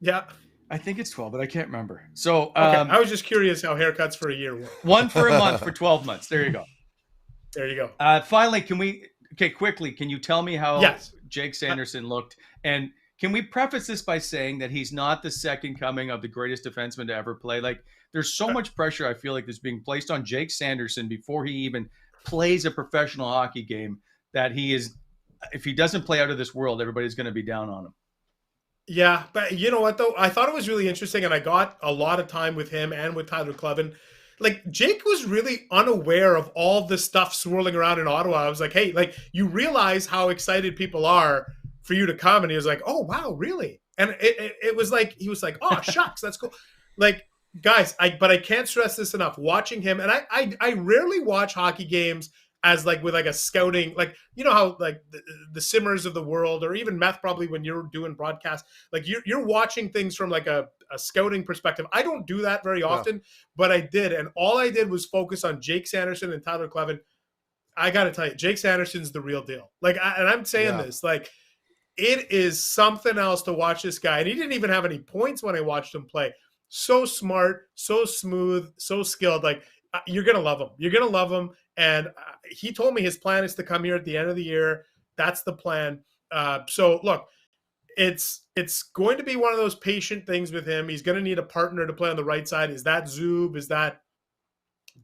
Yeah. I think it's 12, but I can't remember. So I was just curious how haircuts for a year work. One for a month for 12 months. There you go. There you go. Finally, quickly, can you tell me how Jake Sanderson looked? And can we preface this by saying that he's not the second coming of the greatest defenseman to ever play? Like, there's so much pressure, I feel like, that's being placed on Jake Sanderson before he even plays a professional hockey game, that he is, if he doesn't play out of this world, everybody's going to be down on him. Yeah, but you know what, though? I thought it was really interesting, and I got a lot of time with him and with Tyler Clevin. Like, Jake was really unaware of all the stuff swirling around in Ottawa. I was like, hey, like, you realize how excited people are for you to come? And he was like, oh, wow, really? And it was like, he was like, oh, shucks, that's cool. Like, guys, but I can't stress this enough. Watching him, and I rarely watch hockey games as like with like a scouting, like, you know how like the Simmers of the world, or even Meth, probably when you're doing broadcast, like you're watching things from like a scouting perspective. I don't do that very often, but I did. And all I did was focus on Jake Sanderson and Tyler Clevin. I got to tell you, Jake Sanderson's the real deal. Like, and I'm saying this, like, it is something else to watch this guy. And he didn't even have any points when I watched him play. So smart, so smooth, so skilled. Like, you're going to love him. You're going to love him. And he told me his plan is to come here at the end of the year. That's the plan. So look, it's going to be one of those patient things with him. He's going to need a partner to play on the right side. Is that Zub? Is that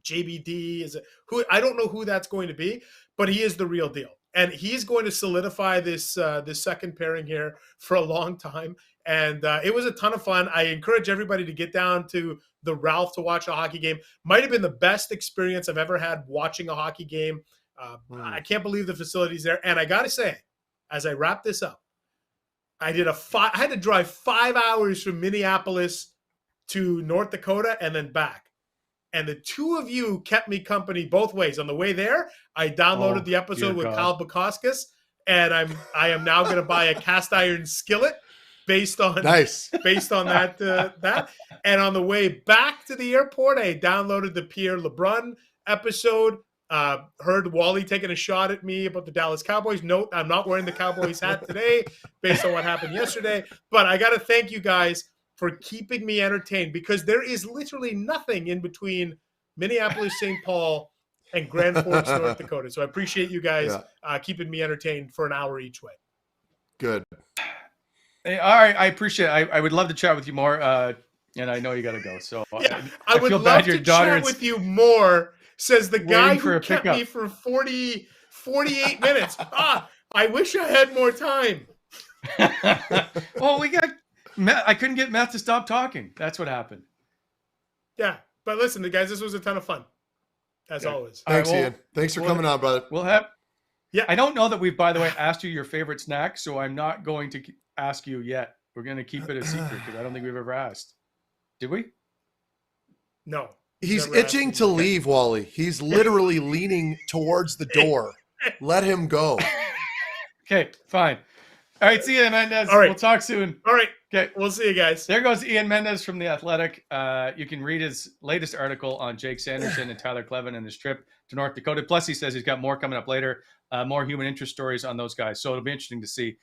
JBD? Is it who? I don't know who that's going to be, but he is the real deal. And he's going to solidify this second pairing here for a long time. And it was a ton of fun. I encourage everybody to get down to the Ralph to watch a hockey game. Might have been the best experience I've ever had watching a hockey game. I can't believe the facility's there. And I got to say, as I wrap this up, I had to drive 5 hours from Minneapolis to North Dakota and then back. And the two of you kept me company both ways. On the way there, I downloaded the episode with Kyle Bukauskas, and I am now going to buy a cast iron skillet based on that. And on the way back to the airport, I downloaded the Pierre LeBrun episode. Heard Wally taking a shot at me about the Dallas Cowboys. Note, I'm not wearing the Cowboys hat today based on what happened yesterday. But I got to thank you guys for keeping me entertained, because there is literally nothing in between Minneapolis, St. Paul, and Grand Forks, North Dakota. So I appreciate you guys keeping me entertained for an hour each way. Good. Hey, all right, I appreciate it. I would love to chat with you more, and I know you got to go. So I would love to chat with you more, says the guy who kept me for 48 minutes. I wish I had more time. Well, I couldn't get Meth to stop talking. That's what happened. Yeah, but listen, guys, this was a ton of fun, as always. Thanks, Ian. Thanks for coming on, brother. We'll have. Yeah, I don't know that we've, by the way, asked you your favorite snack, so I'm not going to ask you yet. We're going to keep it a secret because I don't think we've ever asked. Did we? No. He's itching to leave, Wally. He's literally leaning towards the door. Let him go. Okay, fine. All right, see you, Mendes. All right. We'll talk soon. All right. Okay. We'll see you guys. There goes Ian Mendes from The Athletic. You can read his latest article on Jake Sanderson and Tyler Clevin and his trip to North Dakota. Plus, he says he's got more coming up later, more human interest stories on those guys. So it'll be interesting to see.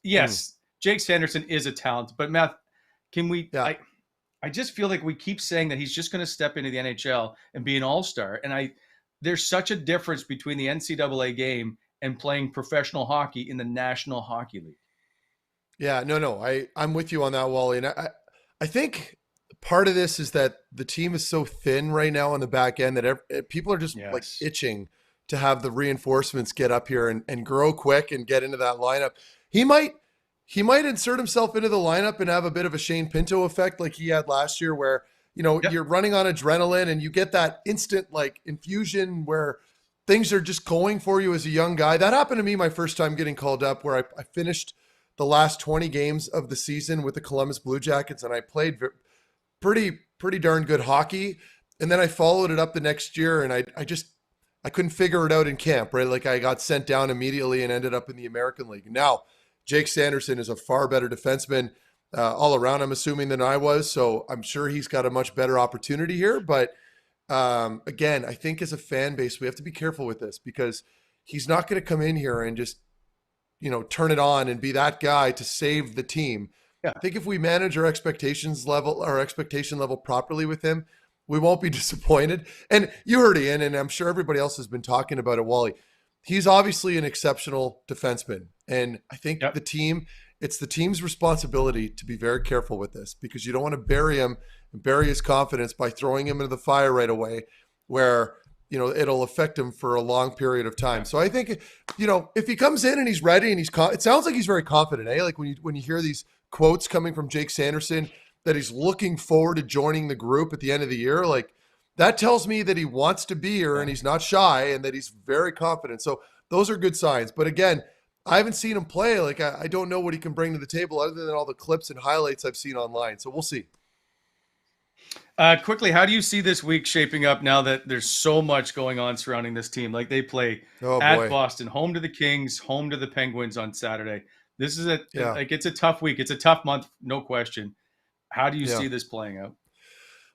Yes, Jake Sanderson is a talent. But, Matt, can we I just feel like we keep saying that he's just going to step into the NHL and be an all-star. And there's such a difference between the NCAA game and playing professional hockey in the National Hockey League. Yeah, no, I'm with you on that, Wally. And I think part of this is that the team is so thin right now on the back end that people are just like itching to have the reinforcements get up here and grow quick and get into that lineup. He might insert himself into the lineup and have a bit of a Shane Pinto effect like he had last year, where, you're running on adrenaline and you get that instant like infusion where things are just going for you as a young guy. That happened to me my first time getting called up, where I finished the last 20 games of the season with the Columbus Blue Jackets, and I played pretty darn good hockey. And then I followed it up the next year, and I couldn't figure it out in camp, right? Like I got sent down immediately and ended up in the American League. Now, Jake Sanderson is a far better defenseman all around, I'm assuming, than I was. So I'm sure he's got a much better opportunity here. But again, I think as a fan base, we have to be careful with this because he's not going to come in here and just, turn it on and be that guy to save the team. Yeah. I think if we manage our expectation level properly with him, we won't be disappointed. And you heard Ian, and I'm sure everybody else has been talking about it, Wally. He's obviously an exceptional defenseman. And I think it's the team's responsibility to be very careful with this because you don't want to bury him and bury his confidence by throwing him into the fire right away where, it'll affect him for a long period of time. So I think, if he comes in and he's ready and it sounds like he's very confident, eh? Like when you hear these quotes coming from Jake Sanderson, that he's looking forward to joining the group at the end of the year. Like that tells me that he wants to be here and he's not shy and that he's very confident. So those are good signs. But again, I haven't seen him play. Like I don't know what he can bring to the table other than all the clips and highlights I've seen online. So we'll see. Quickly, how do you see this week shaping up now that there's so much going on surrounding this team? Like they play at Boston, home to the Kings, home to the Penguins on Saturday. This is it's a tough week. It's a tough month, no question. How do you see this playing out?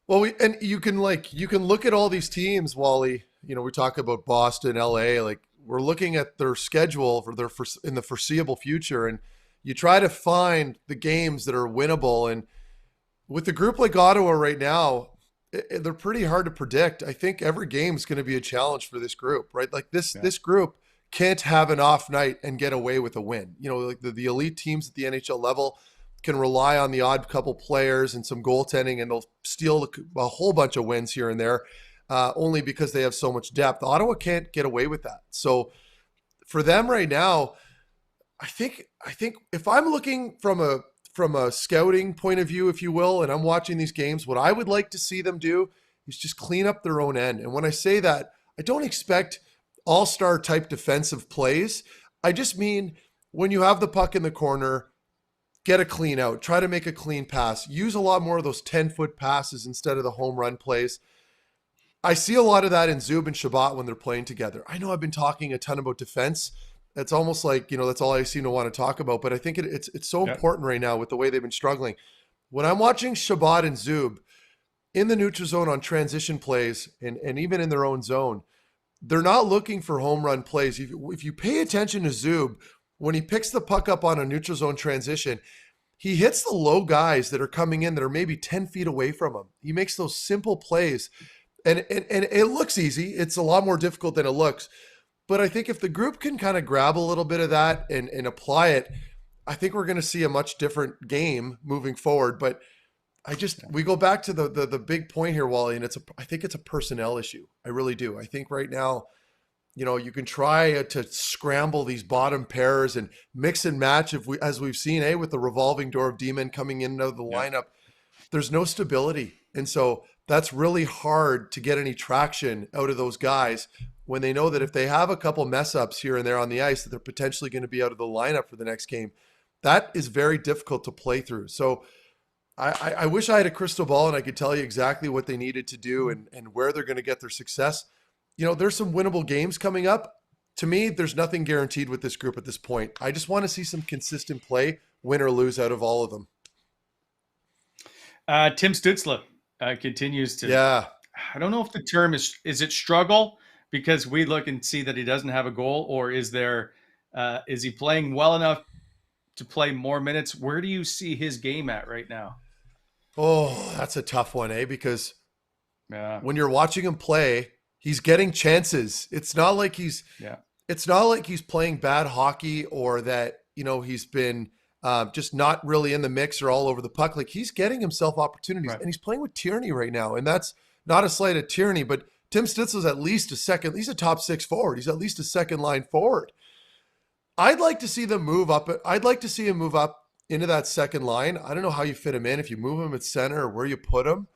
Well, you can look at all these teams, Wally. We talk about Boston, LA. Like we're looking at their schedule in the foreseeable future, and you try to find the games that are winnable. And with a group like Ottawa right now, they're pretty hard to predict. I think every game is going to be a challenge for this group, right? Like this group can't have an off night and get away with a win. Like the elite teams at the NHL level can rely on the odd couple players and some goaltending, and they'll steal a whole bunch of wins here and there, only because they have so much depth. Ottawa can't get away with that. So for them right now, I think if I'm looking from a scouting point of view, if you will, and I'm watching these games, what I would like to see them do is just clean up their own end. And when I say that, I don't expect all-star type defensive plays. I just mean when you have the puck in the corner, get a clean out, try to make a clean pass, use a lot more of those 10-foot passes instead of the home run plays. I see a lot of that in Zub and Shabbat when they're playing together. I know I've been talking a ton about defense. It's almost like, that's all I seem to want to talk about, but I think it's so important right now with the way they've been struggling. When I'm watching Shabbat and Zub in the neutral zone on transition plays and even in their own zone, they're not looking for home run plays. If you pay attention to Zub, when he picks the puck up on a neutral zone transition, he hits the low guys that are coming in that are maybe 10 feet away from him. He makes those simple plays, and it looks easy. It's a lot more difficult than it looks. But I think if the group can kind of grab a little bit of that and apply it, I think we're going to see a much different game moving forward. But we go back to the big point here, Wally, and I think it's a personnel issue. I really do. I think right now, you can try to scramble these bottom pairs and mix and match as we've seen, with the revolving door of D-men coming in and out of the lineup. There's no stability. And so that's really hard to get any traction out of those guys when they know that if they have a couple mess ups here and there on the ice, that they're potentially going to be out of the lineup for the next game. That is very difficult to play through. So I wish I had a crystal ball and I could tell you exactly what they needed to do and where they're going to get their success. There's some winnable games coming up. To me, there's nothing guaranteed with this group at this point. I just want to see some consistent play, win or lose, out of all of them. Tim Stützle continues to. Yeah. I don't know if the term is it struggle because we look and see that he doesn't have a goal, or is he playing well enough to play more minutes? Where do you see his game at right now? Oh, that's a tough one, Because when you're watching him play, he's getting chances. It's not like he's playing bad hockey or that, he's been just not really in the mix or all over the puck. Like he's getting himself opportunities, and he's playing with Tierney right now. And that's not a slight at Tierney, but Tim Stützle's at least he's a top six forward. He's at least a second line forward. I'd like to see them move up. I'd like to see him move up into that second line. I don't know how you fit him in, if you move him at center or where you put him.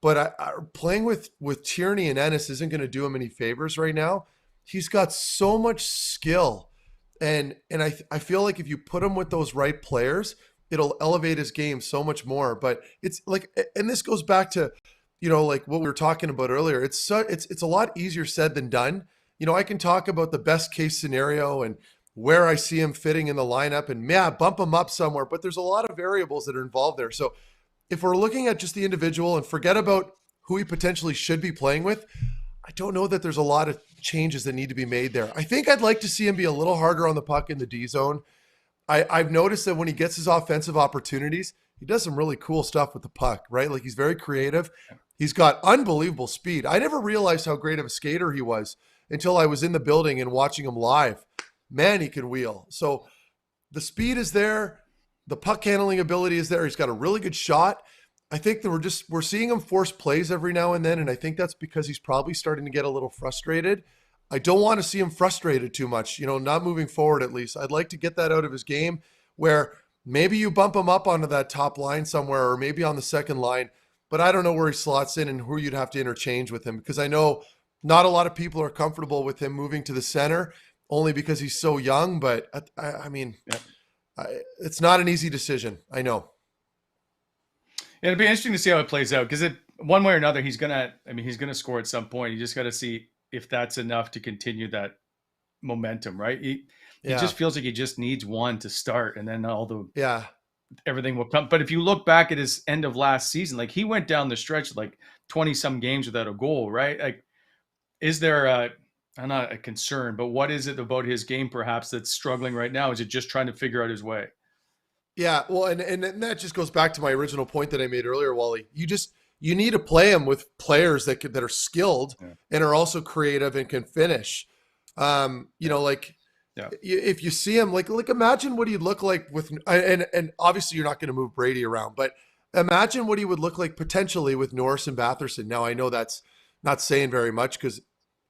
But playing with Tierney and Ennis isn't going to do him any favors right now. He's got so much skill. And I feel like if you put him with those right players, it'll elevate his game so much more. But it's like, and this goes back to, like what we were talking about earlier. It's a lot easier said than done. I can talk about the best case scenario and where I see him fitting in the lineup and bump him up somewhere, but there's a lot of variables that are involved there. So if we're looking at just the individual and forget about who he potentially should be playing with, I don't know that there's a lot of changes that need to be made there. I think I'd like to see him be a little harder on the puck in the D zone. I've noticed that when he gets his offensive opportunities, he does some really cool stuff with the puck, right? Like he's very creative. He's got unbelievable speed. I never realized how great of a skater he was until I was in the building and watching him live. Man, he can wheel. So the speed is there. The puck handling ability is there. He's got a really good shot. I think that we're seeing him force plays every now and then, and I think that's because he's probably starting to get a little frustrated. I don't want to see him frustrated too much, not moving forward at least. I'd like to get that out of his game where maybe you bump him up onto that top line somewhere or maybe on the second line, but I don't know where he slots in and who you'd have to interchange with him because I know not a lot of people are comfortable with him moving to the center only because he's so young, but I mean, it's not an easy decision. I know. Yeah, it'd be interesting to see how it plays out because one way or another, he's gonna score at some point. You just got to see if that's enough to continue that momentum, right? He just feels like he just needs one to start, and then everything will come. But if you look back at his end of last season, like he went down the stretch like 20 some games without a goal, right? Like, is there not a concern, but what is it about his game perhaps that's struggling right now? Is it just trying to figure out his way? Yeah, well, and that just goes back to my original point that I made earlier, Wally. You need to play him with players that are skilled and are also creative and can finish. If you see him, like imagine what he'd look like with, and obviously you're not going to move Brady around, but imagine what he would look like potentially with Norris and Batherson. Now I know that's not saying very much because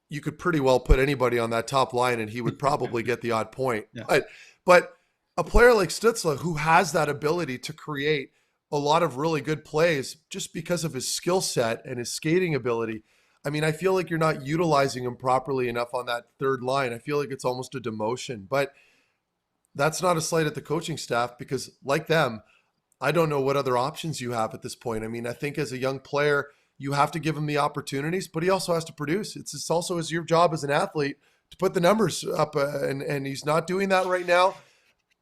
you could pretty well put anybody on that top line and he would probably get the odd point. Yeah. But a player like Stützle who has that ability to create a lot of really good plays just because of his skill set and his skating ability. I mean, I feel like you're not utilizing him properly enough on that third line. I feel like it's almost a demotion, but that's not a slight at the coaching staff because like them, I don't know what other options you have at this point. I mean, I think as a young player, you have to give him the opportunities, but he also has to produce. It's also your job as an athlete to put the numbers up, and he's not doing that right now.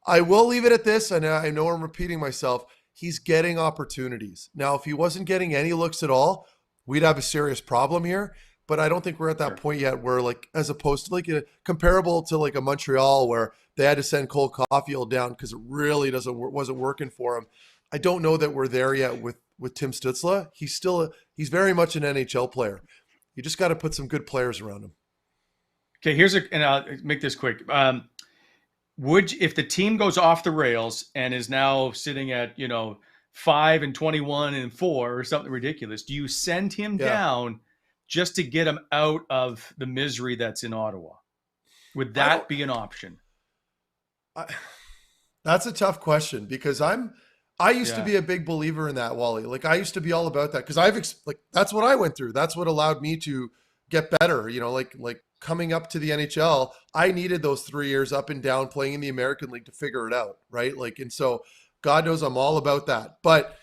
I will leave it at this, and I know I'm repeating myself. He's getting opportunities. Now, if he wasn't getting any looks at all, we'd have a serious problem here. But I don't think we're at that point yet where, like, as opposed to like comparable to like a Montreal where they had to send Cole Caulfield down because it really wasn't working for him. I don't know that we're there yet with Tim Stützle. He's very much an NHL player. You just got to put some good players around him. Okay, and I'll make this quick. If the team goes off the rails and is now sitting at 5-21-4 or something ridiculous, do you send him down just to get him out of the misery that's in Ottawa? Would that be an option? That's a tough question because I used to be a big believer in that, Wally. Like I used to be all about that because that's what I went through. That's what allowed me to get better. Like coming up to the NHL, I needed those 3 years up and down playing in the American League to figure it out, right? And so God knows I'm all about that. But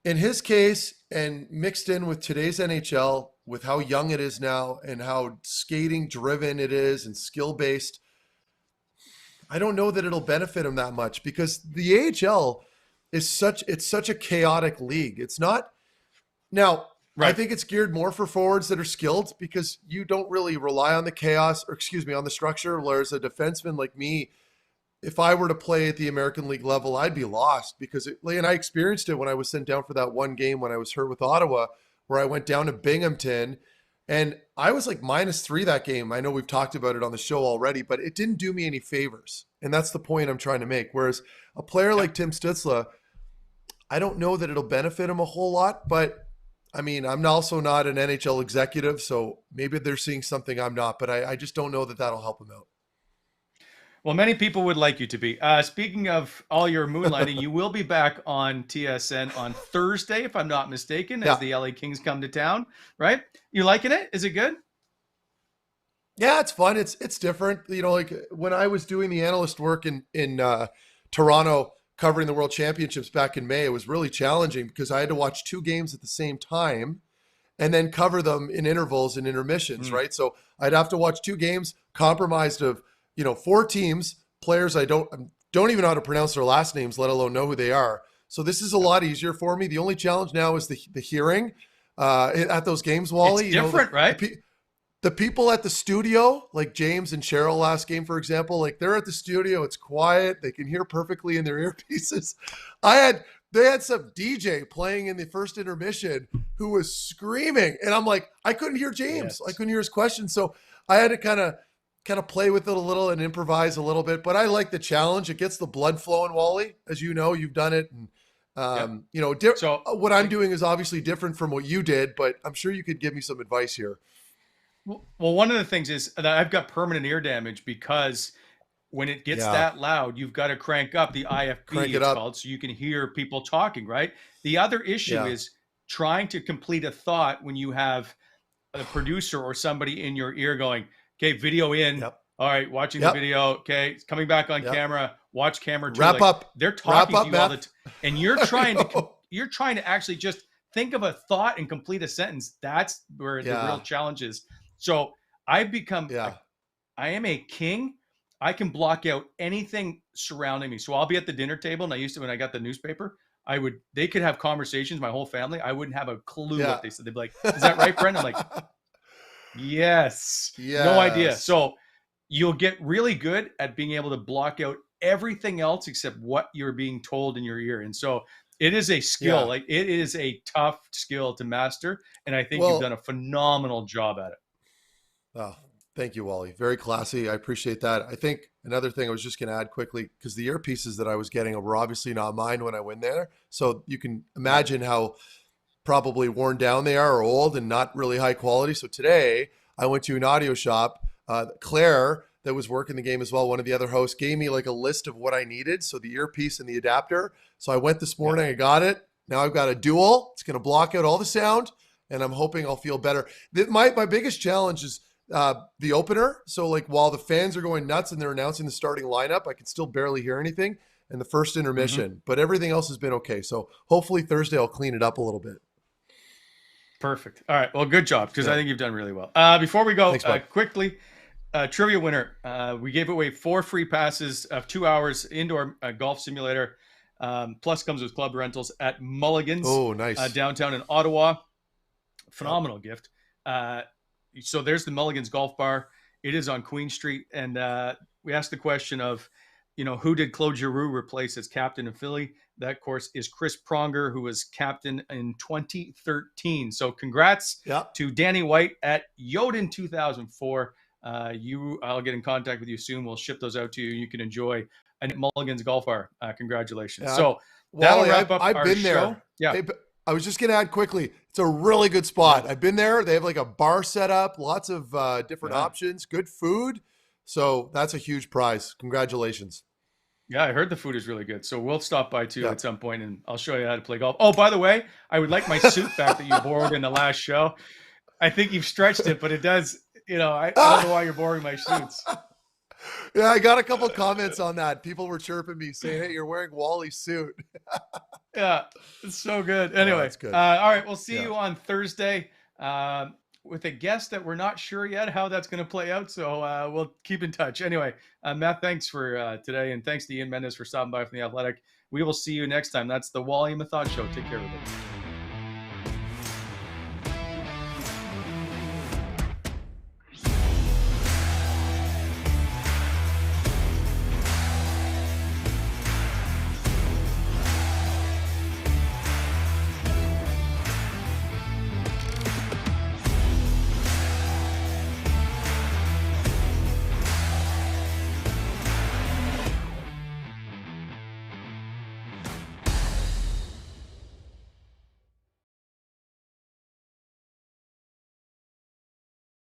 in his case, and mixed in with today's NHL, with how young it is now and how skating driven it is and skill based, I don't know that it'll benefit him that much because the AHL is such a chaotic league. It's not now. Right. I think it's geared more for forwards that are skilled because you don't really rely on the on the structure. Whereas a defenseman like me, if I were to play at the American League level, I'd be lost because and I experienced it when I was sent down for that one game when I was hurt with Ottawa, where I went down to Binghamton and I was like -3 that game. I know we've talked about it on the show already, but it didn't do me any favors. And that's the point I'm trying to make. Whereas a player like Tim Stützle, I don't know that it'll benefit him a whole lot, but I mean, I'm also not an NHL executive, so maybe they're seeing something I'm not, but I just don't know that that'll help him out. Well, many people would like you to be. Speaking of all your moonlighting, you will be back on TSN on Thursday, if I'm not mistaken, as the LA Kings come to town, right? You liking it? Is it good? Yeah, it's fun. It's different. Like when I was doing the analyst work in Toronto covering the World Championships back in May, it was really challenging because I had to watch 2 games at the same time and then cover them in intervals and intermissions, right? So I'd have to watch 2 games compromised of, 4 teams, players I don't even know how to pronounce their last names, let alone know who they are. So this is a lot easier for me. The only challenge now is the hearing at those games, Wally. It's different, right? The people at the studio, like James and Cheryl last game, for example, like they're at the studio, it's quiet, they can hear perfectly in their earpieces. They had some DJ playing in the first intermission who was screaming, and I'm like, I couldn't hear James. Yes. I couldn't hear his question. So I had to kind of play with it a little and improvise a little bit, but I like the challenge. It gets the blood flowing, Wally. As you know, you've done it. And, so what I'm doing is obviously different from what you did, but I'm sure you could give me some advice here. Well, one of the things is that I've got permanent ear damage because when it gets that loud, you've got to crank up the IFB, it's called, so you can hear people talking, right? The other issue is trying to complete a thought when you have a producer or somebody in your ear going, okay, video in. Yep. All right, watching the video. Okay, it's coming back on camera. Watch camera 2. Wrap up. They're talking to you all the time, and you're trying to actually just think of a thought and complete a sentence. That's where the real challenge is. So I've become, I am a king. I can block out anything surrounding me. So I'll be at the dinner table, and I used to, when I got the newspaper, they could have conversations, my whole family. I wouldn't have a clue what they said. They'd be like, is that right, Brent? I'm like, yes. No idea. So you'll get really good at being able to block out everything else except what you're being told in your ear. And so it is a skill. Like it is a tough skill to master. And I think you've done a phenomenal job at it. Oh, thank you, Wally. Very classy. I appreciate that. I think another thing I was just going to add quickly, because the earpieces that I was getting were obviously not mine when I went there. So you can imagine how probably worn down they are or old and not really high quality. So today I went to an audio shop. Claire, that was working the game as well, one of the other hosts, gave me like a list of what I needed. So the earpiece and the adapter. So I went this morning, I got it. Now I've got a dual. It's going to block out all the sound, and I'm hoping I'll feel better. My biggest challenge is the opener. So like while the fans are going nuts and they're announcing the starting lineup, I can still barely hear anything. And the first intermission, but everything else has been okay. So hopefully Thursday I'll clean it up a little bit. Perfect. All right. Well, good job, because I think you've done really well. Before we go, quickly, trivia winner. We gave away 4 free passes of 2 hours indoor golf simulator. Plus comes with club rentals at Mulligan's. Oh, nice. Downtown in Ottawa. Phenomenal gift. So there's the Mulligan's Golf Bar. It is on Queen Street. And we asked the question of, who did Claude Giroux replace as captain of Philly? That, of course, is Chris Pronger, who was captain in 2013. So congrats to Danny White at Yoden 2004. I'll get in contact with you soon. We'll ship those out to you. You can enjoy a Mulligan's Golf Bar. Congratulations. Yeah. So that'll wrap up I've our been show. There. Yeah. I was just going to add quickly, it's a really good spot. I've been there. They have like a bar set up, lots of different options, good food. So that's a huge prize. Congratulations. Yeah, I heard the food is really good. So we'll stop by too at some point, and I'll show you how to play golf. Oh, by the way, I would like my suit back that you borrowed in the last show. I think you've stretched it, but it does, I don't know why you're borrowing my suits. Yeah, I got a couple of comments on that. People were chirping me saying, hey, you're wearing Wally's suit. Yeah, it's so good. Anyway, good. All right, we'll see you on Thursday with a guest that we're not sure yet how that's going to play out. So we'll keep in touch. Anyway, Matt, thanks for today. And thanks to Ian Mendes for stopping by from The Athletic. We will see you next time. That's the Wally Methot Show. Take care, everybody.